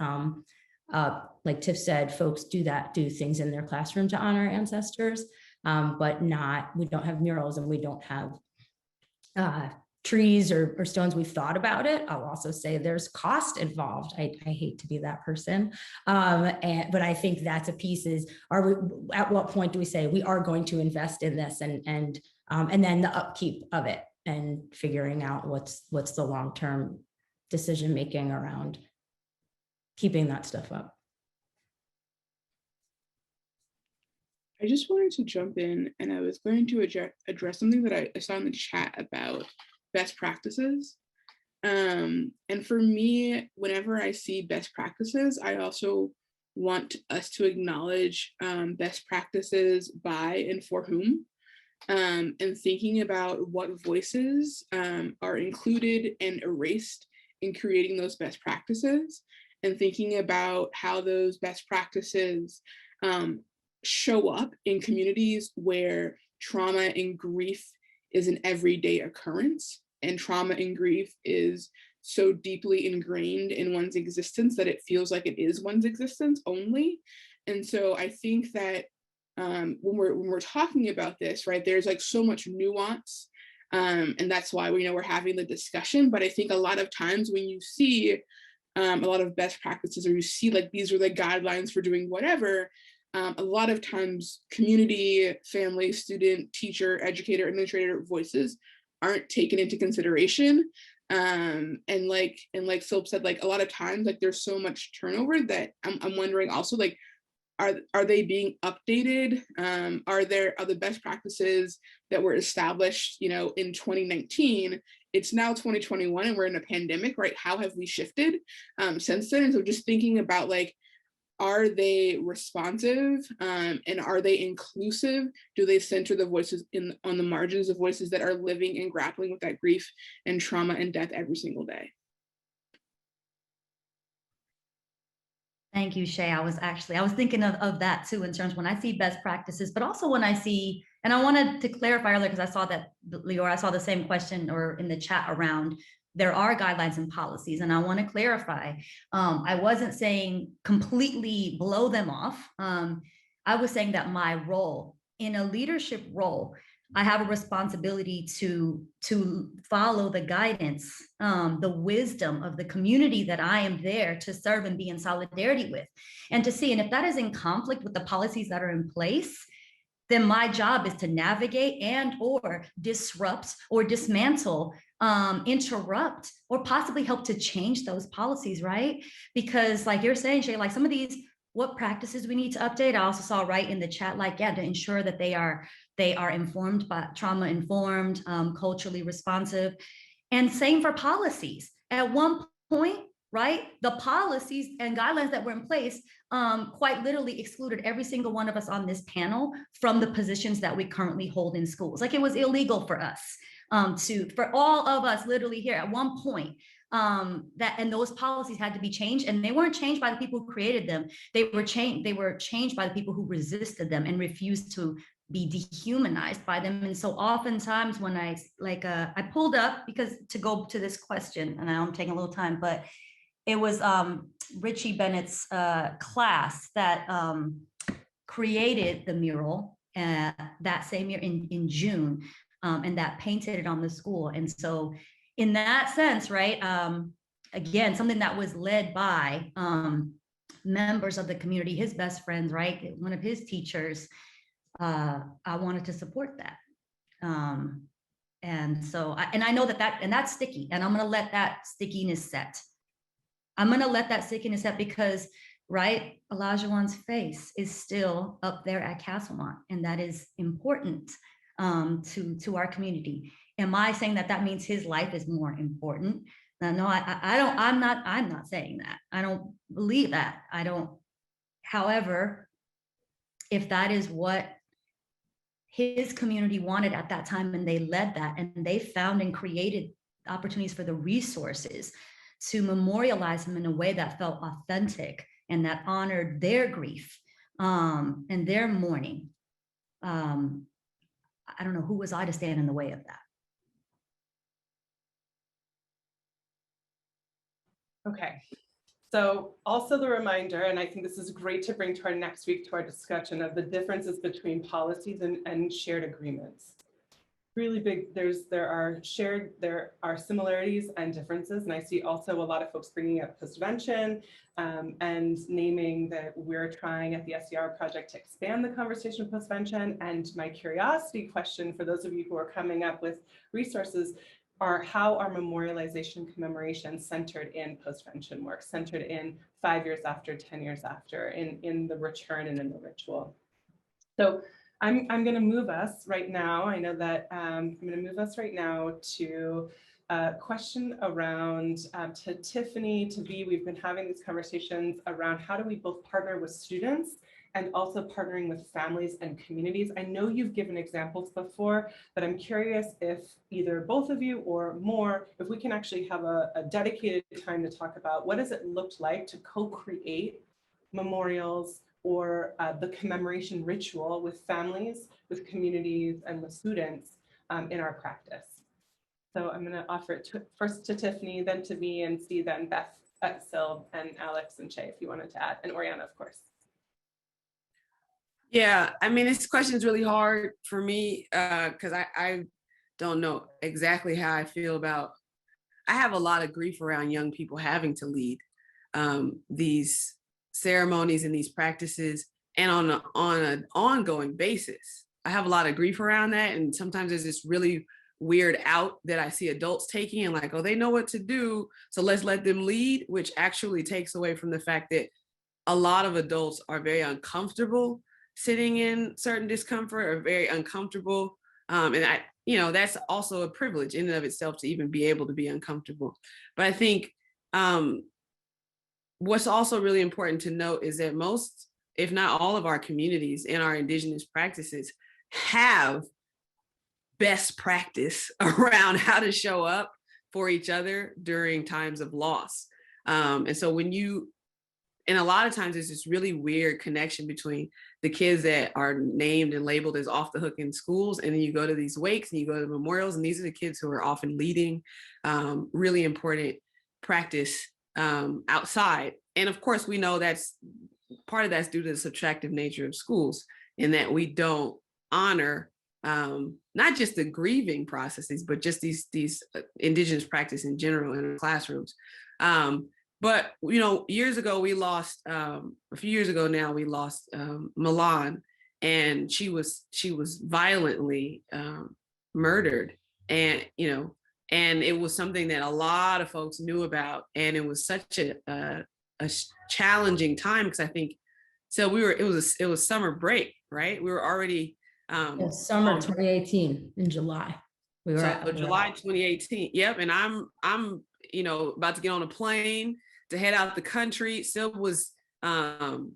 Like Tiff said, folks do things in their classroom to honor ancestors, but we don't have murals, and we don't have trees or stones. We've thought about it. I'll also say there's cost involved. I hate to be that person. But I think that's a piece is, at what point do we say we are going to invest in this and then the upkeep of it and figuring out what's the long-term decision-making around keeping that stuff up. I just wanted to jump in, and I was going to address something that I saw in the chat about best practices. And for me, whenever I see best practices, I also want us to acknowledge best practices by and for whom, and thinking about what voices are included and erased in creating those best practices, and thinking about how those best practices show up in communities where trauma and grief is an everyday occurrence, and trauma and grief is so deeply ingrained in one's existence that it feels like it is one's existence only. And so I think that when we're talking about this, right, there's like so much nuance, and that's why we're having the discussion. But I think a lot of times when you see a lot of best practices, or you see like these are the guidelines for doing whatever, a lot of times community, family, student, teacher, educator, administrator voices aren't taken into consideration. And like Philip said, like a lot of times, like there's so much turnover that I'm wondering also, like, are they being updated? Are the best practices that were established, in 2019? It's now 2021 and we're in a pandemic, right? How have we shifted since then? And so just thinking about like, are they responsive, and are they inclusive? Do they center the voices on the margins of voices that are living and grappling with that grief and trauma and death every single day? Thank you, Shay. I was thinking of that too, in terms when I see best practices, but also when I see, and I wanted to clarify earlier, because I saw that, Leora, I saw the same question or in the chat around, there are guidelines and policies, and I want to clarify. I wasn't saying completely blow them off. I was saying that my role in a leadership role, I have a responsibility to follow the guidance, the wisdom of the community that I am there to serve and be in solidarity with, and to see, and if that is in conflict with the policies that are in place, then my job is to navigate and or disrupt or dismantle, interrupt, or possibly help to change those policies, right? Because like you're saying, Shay, like some of these, what practices we need to update. I also saw right in the chat, like, yeah, to ensure that they are informed, by trauma informed, culturally responsive, and same for policies. At one point, right, the policies and guidelines that were in place quite literally excluded every single one of us on this panel from the positions that we currently hold in schools. Like it was illegal for us for all of us literally here at one point, and those policies had to be changed, and they weren't changed by the people who created them. They were changed by the people who resisted them and refused to be dehumanized by them. And so oftentimes when I pulled up, because to go to this question, and I'm taking a little time, but it was Richie Bennett's class that created the mural that same year in June, and that painted it on the school. And so in that sense, right, again, something that was led by members of the community, his best friends, right, one of his teachers, I wanted to support that. And so, I know and that's sticky, and I'm going to let that stickiness set. Because, right, Olajuwon's face is still up there at Castlemont, and that is important to our community. Am I saying that means his life is more important? No, I'm not saying that. I don't believe that. However, if that is what his community wanted at that time, and they led that, and they found and created opportunities for the resources to memorialize him in a way that felt authentic and that honored their grief and their mourning. I don't know, who was I to stand in the way of that? Okay, so also the reminder, and I think this is great to bring to our next week to our discussion of the differences between policies and shared agreements. Really big, there are similarities and differences, and I see also a lot of folks bringing up postvention and naming that we're trying at the SER project to expand the conversation of postvention. And my curiosity question for those of you who are coming up with resources are, how are memorialization commemorations centered in postvention work, centered in 5 years after, 10 years after, in the return and in the ritual. So I'm going to move us right now. I know that I'm going to move us right now to a question around to Tiffany, to V. We've been having these conversations around how do we both partner with students and also partnering with families and communities. I know you've given examples before, but I'm curious if either both of you or more, if we can actually have a dedicated time to talk about what does it look like to co-create memorials or the commemoration ritual with families, with communities, and with students in our practice. So I'm going to offer it first to Tiffany, then to me, and see then Beth, Sil, and Alex, and Shay, if you wanted to add, and Oriana, of course. Yeah, I mean, this question is really hard for me because I don't know exactly how I feel about, I have a lot of grief around young people having to lead these ceremonies and these practices, and on an ongoing basis. I have a lot of grief around that, and sometimes there's this really weird out that I see adults taking, and like, oh, they know what to do, so let's let them lead, which actually takes away from the fact that a lot of adults are very uncomfortable sitting in certain discomfort, or very uncomfortable. And that's also a privilege in and of itself to even be able to be uncomfortable. But I think what's also really important to note is that most, if not all of our communities in our indigenous practices have best practice around how to show up for each other during times of loss. And so and a lot of times there's this really weird connection between the kids that are named and labeled as off the hook in schools, and then you go to these wakes and you go to memorials, and these are the kids who are often leading really important practice outside. And of course, we know that's part of that's due to the subtractive nature of schools, in that we don't honor not just the grieving processes, but just these indigenous practice in general in our classrooms. But years ago we lost a few years ago now we lost Milan, and she was violently murdered, and and it was something that a lot of folks knew about, and it was such a challenging time, because I think so it was summer break, right? We were already summer 2018 in July. We were so July 2018. Yep, and I'm about to get on a plane to head out the country. Sil was on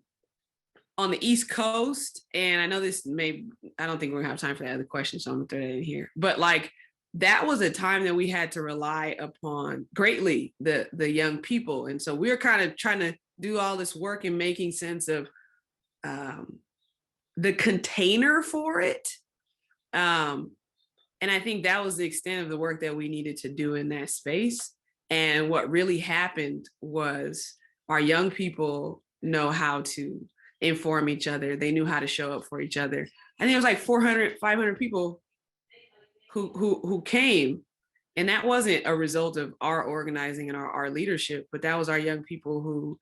the East Coast, and I know I don't think we're gonna have time for that other question, so I'm gonna throw that in here. But like, that was a time that we had to rely upon greatly the young people, and so we were kind of trying to do all this work and making sense of the container for it. And I think that was the extent of the work that we needed to do in that space. And what really happened was our young people know how to inform each other. They knew how to show up for each other. I think it was like 400, 500 people who came. And that wasn't a result of our organizing and our leadership, but that was our young people who,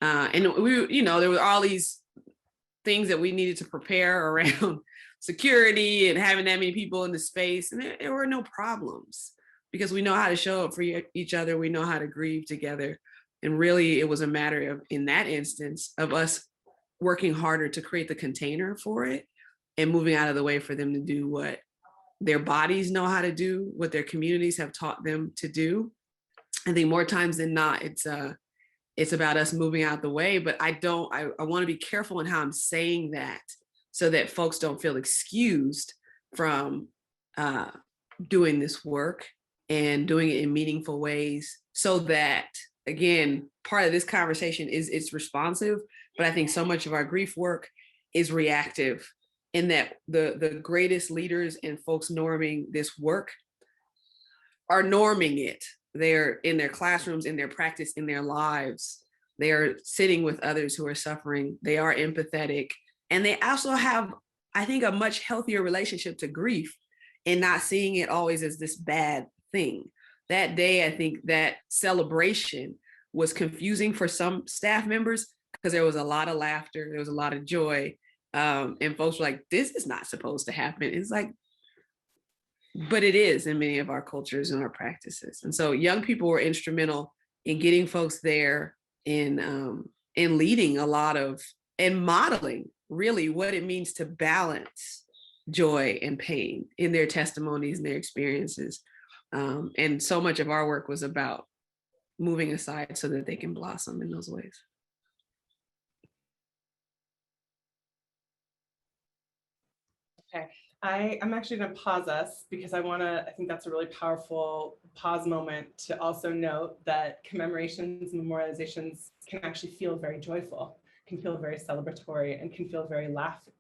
and we, there were all these things that we needed to prepare around security and having that many people in the space. And there were no problems, because we know how to show up for each other. We know how to grieve together. And really, it was a matter of, in that instance, of us working harder to create the container for it and moving out of the way for them to do what their bodies know how to do, what their communities have taught them to do. I think more times than not, it's about us moving out the way. But I want to be careful in how I'm saying that, so that folks don't feel excused from doing this work and doing it in meaningful ways, so that, again, part of this conversation is it's responsive, but I think so much of our grief work is reactive, in that the greatest leaders and folks norming this work are norming it. They're in their classrooms, in their practice, in their lives. They are sitting with others who are suffering. They are empathetic. And they also have, I think, a much healthier relationship to grief, and not seeing it always as this bad thing. That day, I think that celebration was confusing for some staff members, because there was a lot of laughter, there was a lot of joy, and folks were like, this is not supposed to happen. It's like, but it is in many of our cultures and our practices. And so young people were instrumental in getting folks there, in leading a lot of, and modeling really what it means to balance joy and pain in their testimonies and their experiences. And so much of our work was about moving aside so that they can blossom in those ways. Okay, I'm actually going to pause us, because I think that's a really powerful pause moment to also note that commemorations and memorializations can actually feel very joyful, can feel very celebratory, and can feel very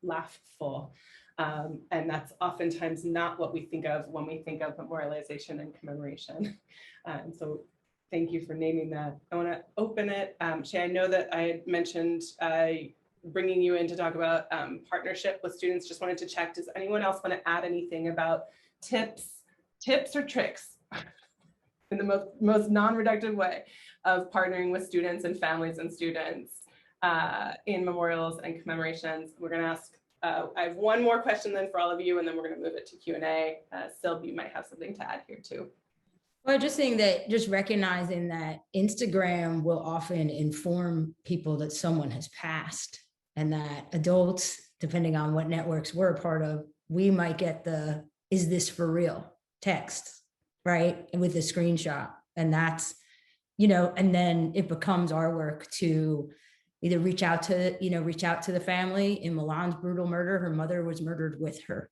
laughful. And that's oftentimes not what we think of when we think of memorialization and commemoration. And so thank you for naming that. I want to open it. Shay, I know that I had mentioned bringing you in to talk about partnership with students. Just wanted to check, does anyone else want to add anything about tips or tricks in the most non-reductive way of partnering with students and families and students in memorials and commemorations? We're going to ask, I have one more question then for all of you, and then we're going to move it to Q&A. Sylvie, you might have something to add here too. Well, just saying that, just recognizing that Instagram will often inform people that someone has passed, and that adults, depending on what networks we're a part of, we might get the, is this for real text, right? And with a screenshot. And that's and then it becomes our work to either reach out to the family. In Milan's brutal murder, her mother was murdered with her.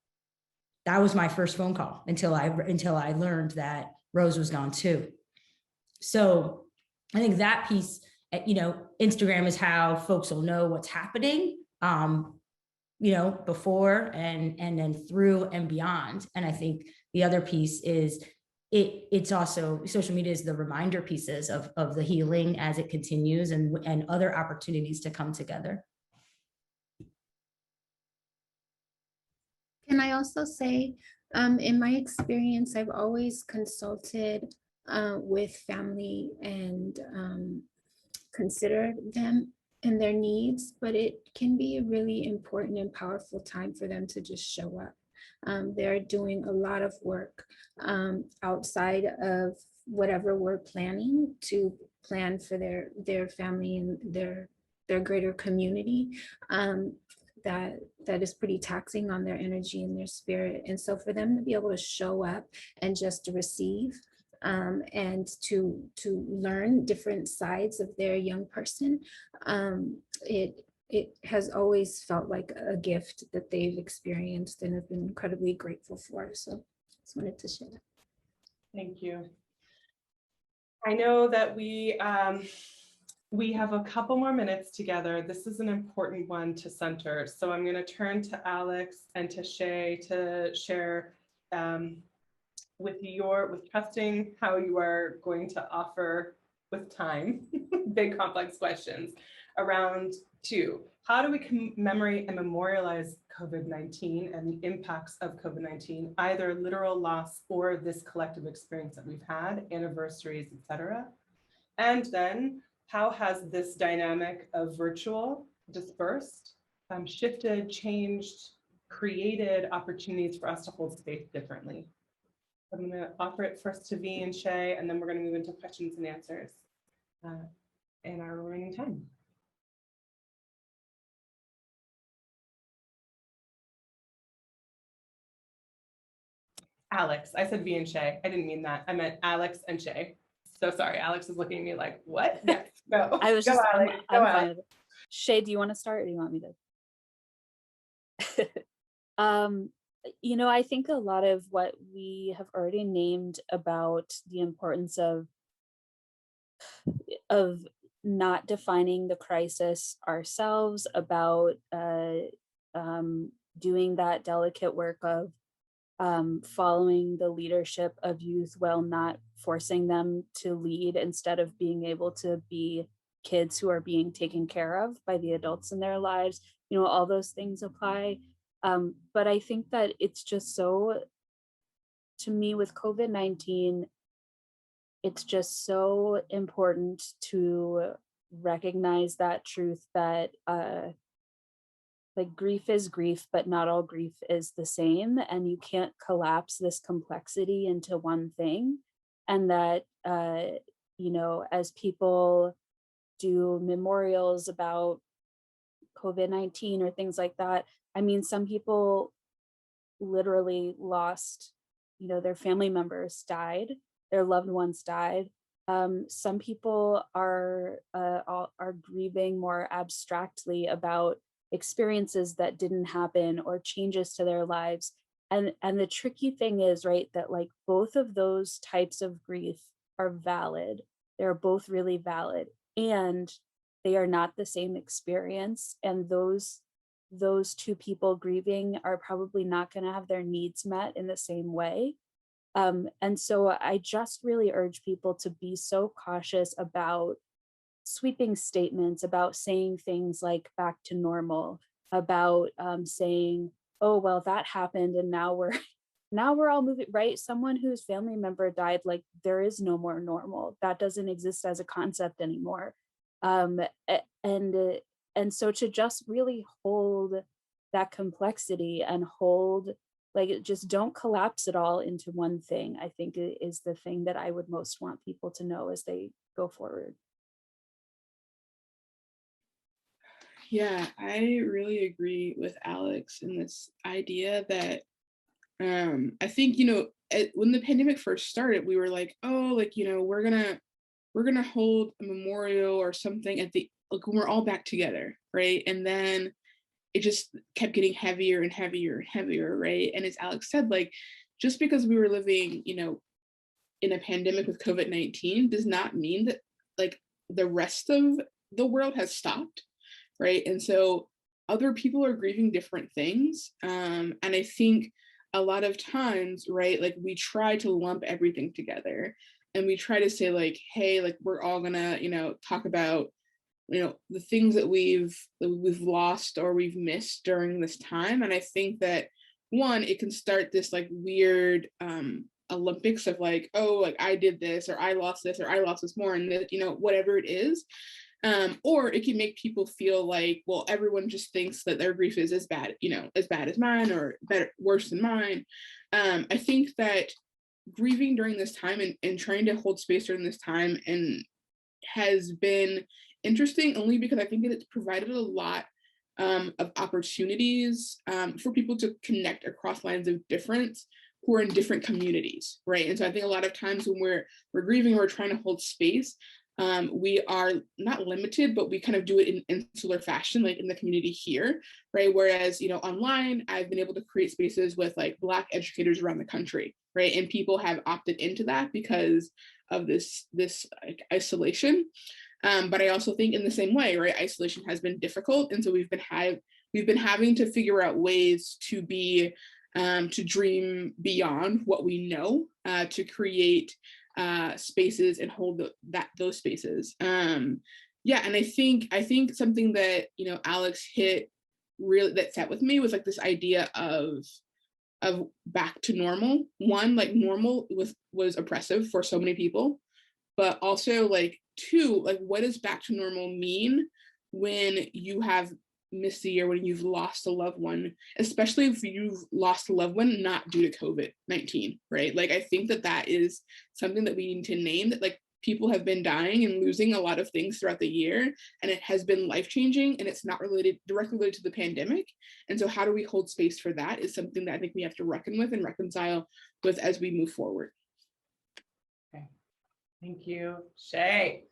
That was my first phone call until I learned that Rose was gone too. So I think that piece, Instagram is how folks will know what's happening, before and then through and beyond. And I think the other piece is it's also, social media is the reminder pieces of the healing as it continues, and other opportunities to come together. Can I also say, in my experience, I've always consulted with family and considered them and their needs, but it can be a really important and powerful time for them to just show up. They're doing a lot of work outside of whatever we're planning to plan for their family and their greater community. That is pretty taxing on their energy and their spirit. And so for them to be able to show up and just to receive and to learn different sides of their young person, it has always felt like a gift that they've experienced and have been incredibly grateful for. So just wanted to share that. Thank you. I know that we have a couple more minutes together. This is an important one to center. So I'm going to turn to Alex and to Shay to share with trusting how you are going to offer with time, big complex questions around how do we commemorate and memorialize COVID-19 and the impacts of COVID-19, either literal loss or this collective experience that we've had, anniversaries, etc. And then how has this dynamic of virtual dispersed, shifted, changed, created opportunities for us to hold space differently? I'm going to offer it first to V and Shay, and then we're going to move into questions and answers in our remaining time. Alex, I said V and Shay. I didn't mean that. I meant Alex and Shay. So sorry, Alex is looking at me like, what? Yes, go. I was go, just, Alex. I'm go, fine Alex. with it. Shay, do you want to start or do you want me to? I think a lot of what we have already named about the importance of not defining the crisis ourselves, about doing that delicate work of following the leadership of youth while not forcing them to lead, instead of being able to be kids who are being taken care of by the adults in their lives. All those things apply. But I think that it's just so, to me, with COVID-19, it's just so important to recognize that truth that like grief is grief, but not all grief is the same. And you can't collapse this complexity into one thing. And that, as people do memorials about COVID-19 or things like that, I mean, some people literally lost, their family members died, their loved ones died. Some people are grieving more abstractly about experiences that didn't happen or changes to their lives. And the tricky thing is, right, that like both of those types of grief are valid. They're both really valid, and they are not the same experience. And those two people grieving are probably not going to have their needs met in the same way. And so I just really urge people to be so cautious about sweeping statements, about saying things like back to normal, about saying, oh, well, that happened and now we're all moving, right? Someone whose family member died, like there is no more normal. That doesn't exist as a concept anymore. And so to just really hold that complexity and hold, like, just don't collapse it all into one thing, I think is the thing that I would most want people to know as they go forward. Yeah, I really agree with Alex in this idea that I think, when the pandemic first started, we were like, oh, like, we're gonna we're gonna hold a memorial or something at the, like, when we're all back together, right? And then it just kept getting heavier and heavier and heavier, right? And as Alex said, like, just because we were living, you know, in a pandemic with COVID-19 does not mean that like the rest of the world has stopped, right? And so other people are grieving different things. And I think a lot of times, right, like we try to lump everything together and we try to say like, hey, like we're all gonna, you know, talk about, you know, the things that we've lost or we've missed during this time. And I think that one, it can start this like weird Olympics of like, oh, like I did this or I lost this or I lost this more, and that, you know, whatever it is. Or it can make people feel like, well, everyone just thinks that their grief is as bad, you know, as bad as mine or better, worse than mine. I think that grieving during this time and trying to hold space during this time and has been interesting only because I think that it's provided a lot of opportunities for people to connect across lines of difference who are in different communities, right? And so I think a lot of times when we're grieving, we're trying to hold space, we are not limited, but we kind of do it in insular fashion, like in the community here, right? Whereas, you know, online, I've been able to create spaces with like Black educators around the country, right? And people have opted into that because of this like, isolation. But I also think in the same way, right, isolation has been difficult. And so we've been having to figure out ways to be, to dream beyond what we know, to create spaces and hold those spaces. Yeah, and I think something that, you know, Alex hit really that sat with me was like this idea of back to normal. One, like normal was oppressive for so many people, but also like two, like what does back to normal mean when you have missed a year, when you've lost a loved one, especially if you've lost a loved one not due to COVID-19, right? Like I think that is something that we need to name, that like people have been dying and losing a lot of things throughout the year, and it has been life-changing, and it's not directly related to the pandemic. And so how do we hold space for that is something that I think we have to reckon with and reconcile with as we move forward. Okay, thank you, Shay.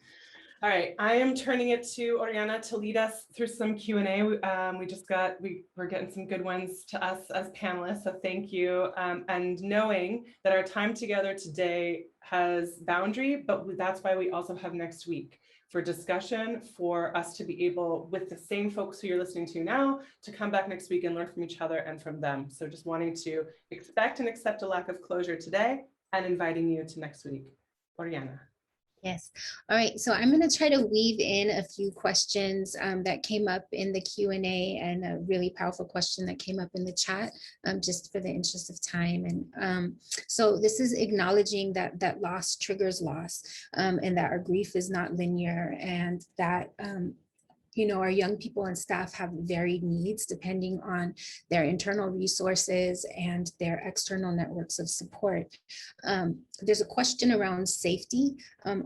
All right, I am turning it to Oriana to lead us through some Q&A. We're getting some good ones to us as panelists, so thank you. And knowing that our time together today has boundary, but that's why we also have next week for discussion, for us to be able, with the same folks who you're listening to now, to come back next week and learn from each other and from them. So just wanting to expect and accept a lack of closure today and inviting you to next week. Oriana. Yes. All right. So I'm going to try to weave in a few questions that came up in the Q&A and a really powerful question that came up in the chat, just for the interest of time. And so this is acknowledging that loss triggers loss, and that our grief is not linear, and that you know, our young people and staff have varied needs depending on their internal resources and their external networks of support. There's a question around safety,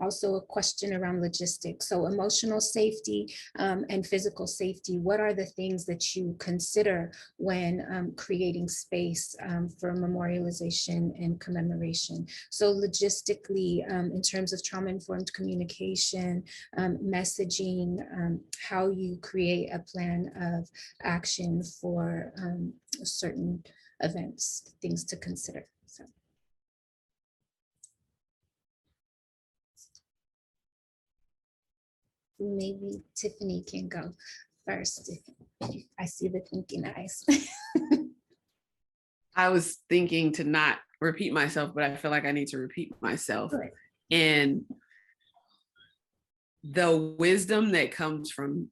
also a question around logistics. So emotional safety and physical safety, what are the things that you consider when creating space for memorialization and commemoration? So logistically, in terms of trauma-informed communication, messaging, how you create a plan of action for certain events, things to consider. So. Maybe Tiffany can go first. I see the thinking eyes. I was thinking to not repeat myself, but I feel like I need to repeat myself. Right. And the wisdom that comes from,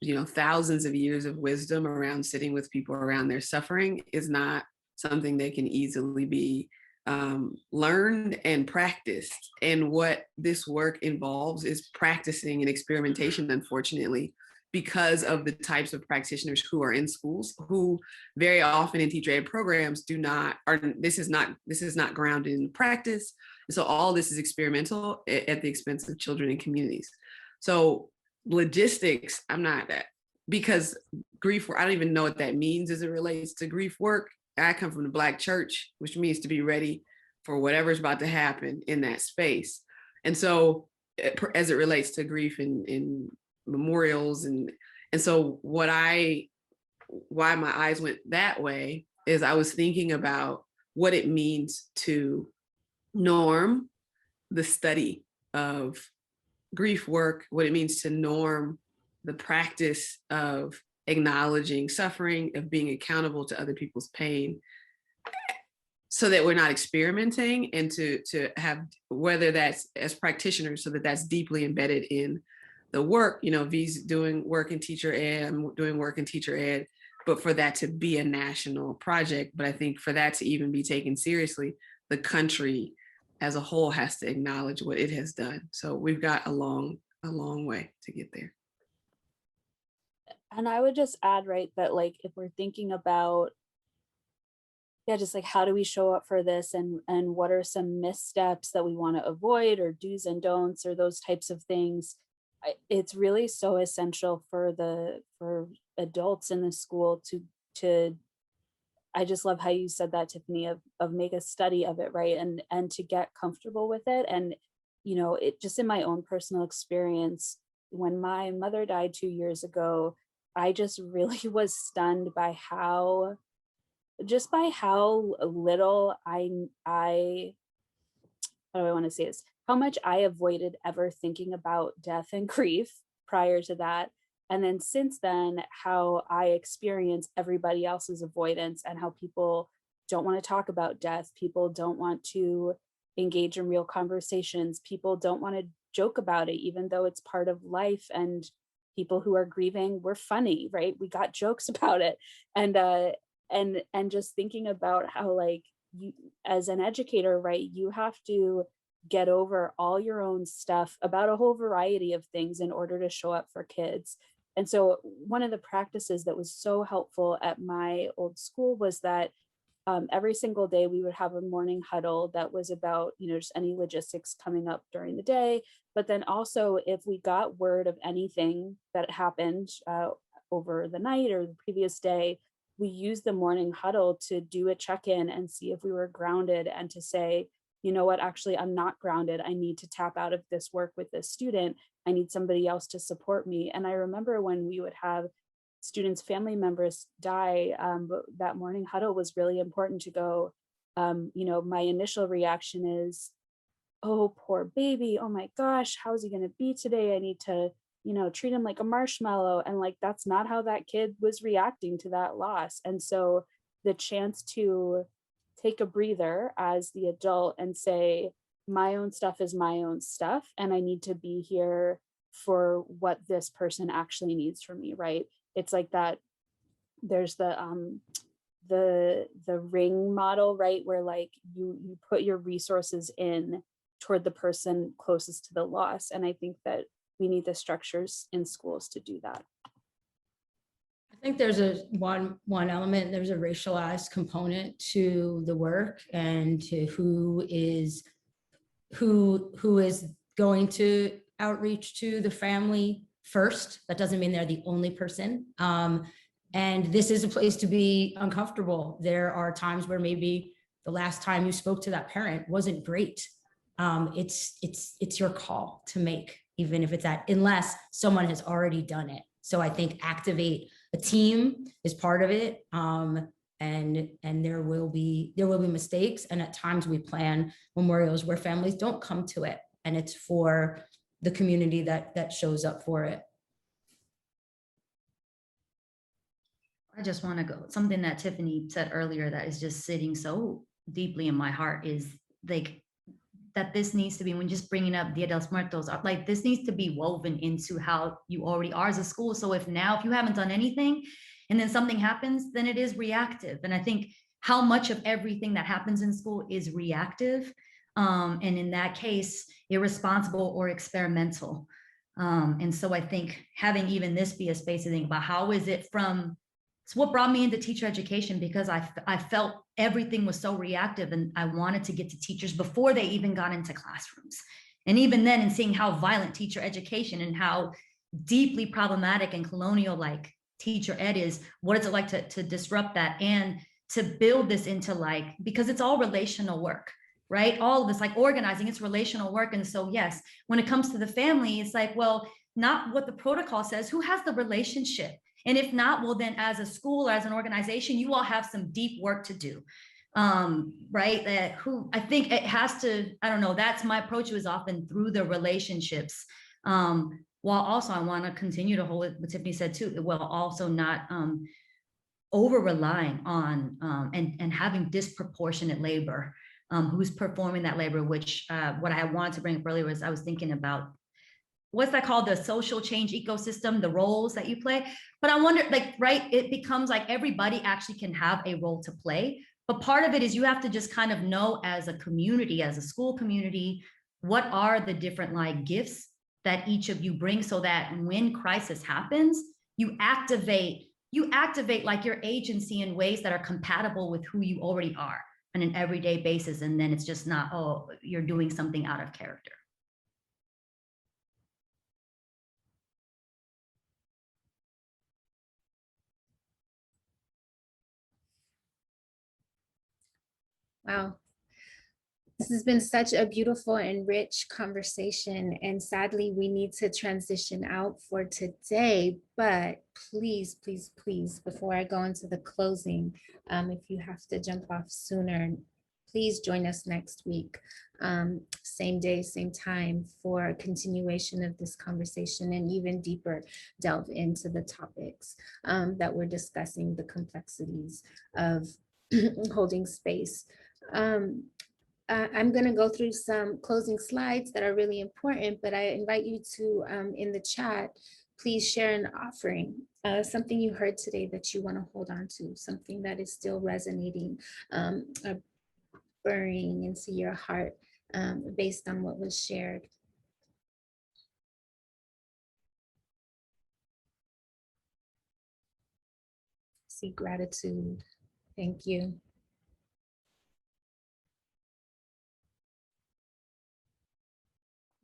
you know, thousands of years of wisdom around sitting with people around their suffering is not something that can easily be learned and practiced. And what this work involves is practicing and experimentation, unfortunately, because of the types of practitioners who are in schools, who very often in teacher ed programs this is not grounded in practice. And so all this is experimental at the expense of children and communities. So logistics, I'm not that, because grief work, I don't even know what that means as it relates to grief work. I come from the Black church, which means to be ready for whatever's about to happen in that space. And so as it relates to grief and memorials. And so why my eyes went that way is I was thinking about what it means to norm the study of grief work, what it means to norm the practice of acknowledging suffering, of being accountable to other people's pain, so that we're not experimenting, and to have, whether that's as practitioners, so that that's deeply embedded in the work. You know, V's doing work in teacher ed, I'm doing work in teacher ed, but for that to be a national project. But I think for that to even be taken seriously, the country as a whole has to acknowledge what it has done. So we've got a long way to get there. And I would just add, right, that like if we're thinking about, yeah, just like how do we show up for this, and what are some missteps that we want to avoid, or do's and don'ts, or those types of things. It's really so essential for adults in the school to I just love how you said that, Tiffany, of make a study of it, right? And to get comfortable with it. And, you know, it just in my own personal experience, when my mother died 2 years ago, I just really was stunned by how little how do I want to say this? How much I avoided ever thinking about death and grief prior to that. And then since then, how I experience everybody else's avoidance, and how people don't want to talk about death. People don't want to engage in real conversations. People don't want to joke about it, even though it's part of life. And people who are grieving, we're funny, right? We got jokes about it. And just thinking about how, like, you as an educator, right, you have to get over all your own stuff about a whole variety of things in order to show up for kids. And so one of the practices that was so helpful at my old school was that every single day we would have a morning huddle that was about, you know, just any logistics coming up during the day. But then also, if we got word of anything that happened over the night or the previous day, we used the morning huddle to do a check-in and see if we were grounded, and to say, you know what, actually, I'm not grounded. I need to tap out of this work with this student. I need somebody else to support me. And I remember when we would have students' family members die, but that morning huddle was really important to go, you know, my initial reaction is, oh, poor baby. Oh my gosh, how's he going to be today? I need to, you know, treat him like a marshmallow. And like, that's not how that kid was reacting to that loss. And so the chance to take a breather as the adult and say, my own stuff is my own stuff, and I need to be here for what this person actually needs from me, right? It's like that. There's the ring model, right, where like you put your resources in toward the person closest to the loss. And I think that we need the structures in schools to do that. I think there's one element, there's a racialized component to the work, and to who is going to outreach to the family first. That doesn't mean they're the only person. And this is a place to be uncomfortable. There are times where maybe the last time you spoke to that parent wasn't great. It's your call to make, even if it's unless someone has already done it. So I think activate a team is part of it. And there will be mistakes. And at times we plan memorials where families don't come to it, and it's for the community that shows up for it. I just want to go, something that Tiffany said earlier that is just sitting so deeply in my heart is like, that this needs to be, when just bringing up Dia de los Muertos, like this needs to be woven into how you already are as a school. So if you haven't done anything and then something happens, then it is reactive. And I think how much of everything that happens in school is reactive. And in that case, irresponsible or experimental. And so I think having even this be a space to think about how is it from, it's what brought me into teacher education, because I felt everything was so reactive, and I wanted to get to teachers before they even got into classrooms. And even then, in seeing how violent teacher education and how deeply problematic and colonial like teacher ed is, what is it like to disrupt that and to build this into like, because it's all relational work. right? All of this, like organizing, it's relational work. And so, yes, when it comes to the family, it's like, well, not what the protocol says, who has the relationship? And if not, well, then as a school or as an organization, you all have some deep work to do. Right? That who I think it has to, I don't know, that's my approach was often through the relationships. While also I want to continue to hold it, what Tiffany said too, while also not over relying on and having disproportionate labor, who's performing that labor, which what I wanted to bring up earlier was I was thinking about what's that called, the social change ecosystem, the roles that you play. But I wonder, like, right, it becomes like everybody actually can have a role to play. But part of it is you have to just kind of know as a community, as a school community, what are the different like gifts that each of you bring, so that when crisis happens, you activate like your agency in ways that are compatible with who you already are on an everyday basis. And then it's just not, oh, you're doing something out of character. Wow. This has been such a beautiful and rich conversation, and sadly we need to transition out for today, but please, please, please, before I go into the closing, if you have to jump off sooner, please join us next week, same day, same time, for a continuation of this conversation and even deeper delve into the topics that we're discussing, the complexities of holding space. I'm going to go through some closing slides that are really important, but I invite you to, in the chat, please share an offering, something you heard today that you want to hold on to, something that is still resonating, burning into your heart based on what was shared. See, gratitude. Thank you.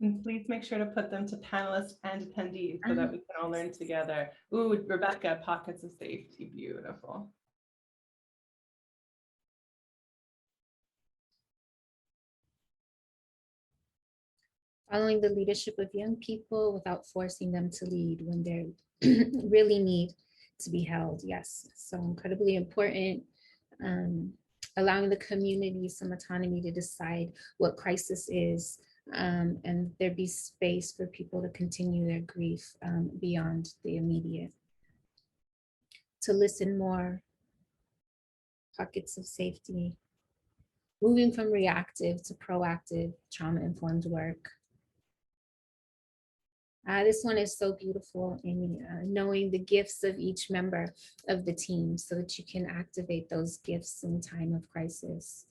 And please make sure to put them to panelists and attendees so that we can all learn together. Ooh, Rebecca, pockets of safety, beautiful. Following the leadership of young people without forcing them to lead when they really need to be held. Yes, so incredibly important. Allowing the community some autonomy to decide what crisis is, and there be space for people to continue their grief beyond the immediate. To listen more, pockets of safety, moving from reactive to proactive trauma-informed work. This one is so beautiful, Amy, knowing the gifts of each member of the team so that you can activate those gifts in time of crisis.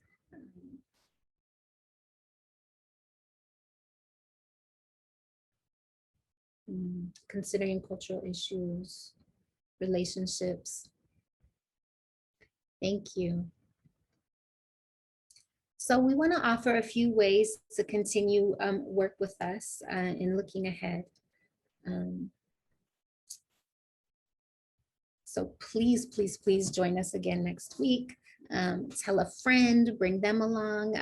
Considering cultural issues, relationships. Thank you. So we want to offer a few ways to continue work with us in looking ahead. So please, please, please join us again next week. Tell a friend, bring them along.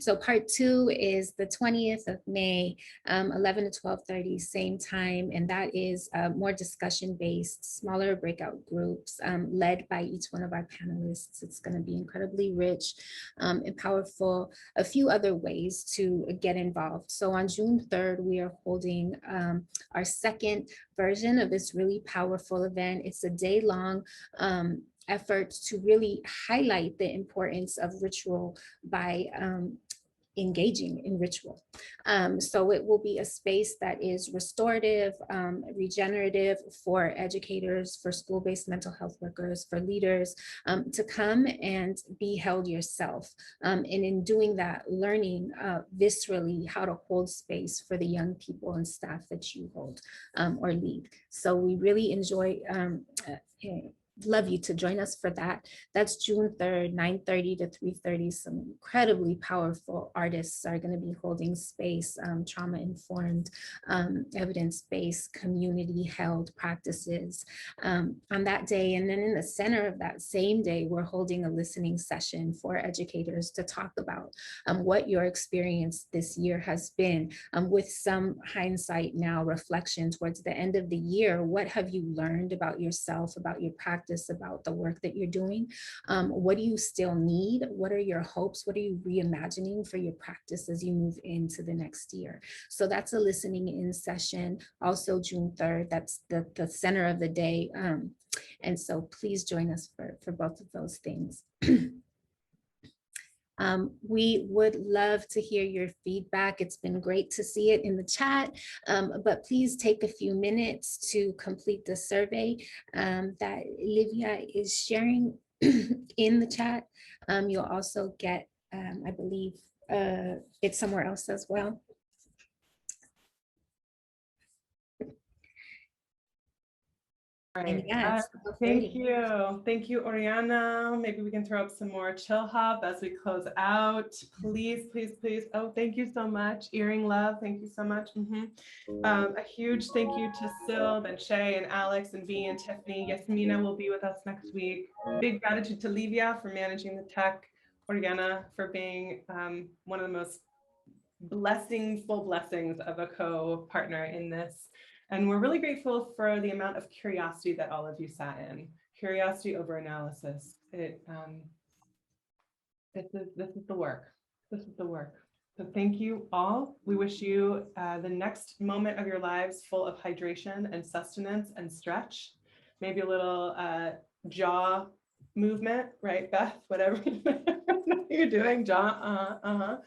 So part 2 is the 20th of May, 11 to 12:30, same time. And that is more discussion-based, smaller breakout groups led by each one of our panelists. It's going to be incredibly rich and powerful. A few other ways to get involved. So on June 3rd, we are holding our second version of this really powerful event. It's a day-long effort to really highlight the importance of ritual by engaging in ritual. So it will be a space that is restorative, regenerative for educators, for school-based mental health workers, for leaders to come and be held yourself. And in doing that, learning viscerally how to hold space for the young people and staff that you hold or lead. So we really enjoy love you to join us for that. That's June 3rd, 9:30 to 3:30. Some incredibly powerful artists are going to be holding space, trauma-informed, evidence-based, community-held practices on that day. And then in the center of that same day, we're holding a listening session for educators to talk about what your experience this year has been, with some hindsight now, reflection towards the end of the year. What have you learned about yourself, about your practice, about the work that you're doing? What do you still need? What are your hopes? What are you reimagining for your practice as you move into the next year? So that's a listening in session. Also June 3rd, that's the center of the day. And so please join us for both of those things. We would love to hear your feedback. It's been great to see it in the chat, but please take a few minutes to complete the survey that Livia is sharing in the chat. You'll also get, I believe, it's somewhere else as well. Right. Yes, Thank you. Thank you, Oriana. Maybe we can throw up some more chill hop as we close out. Please, please, please. Oh, thank you so much. Earring love. Thank you so much. A huge thank you to Sil and Shay and Alex and V and Tiffany. Yasmina will be with us next week. Big gratitude to Livia for managing the tech. Oriana for being one of the most full blessings of a co-partner in this. And we're really grateful for the amount of curiosity that all of you sat in. Curiosity over analysis. This is the work. This is the work. So thank you all. We wish you the next moment of your lives full of hydration and sustenance and stretch. Maybe a little jaw movement, right, Beth? Whatever you're doing, jaw,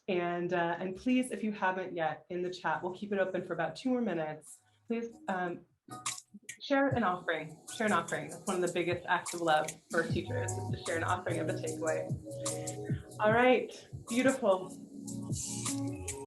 and please, if you haven't yet, in the chat, we'll keep it open for about 2 more minutes. Please share an offering. Share an offering. That's one of the biggest acts of love for teachers, is to share an offering of a takeaway. All right, beautiful.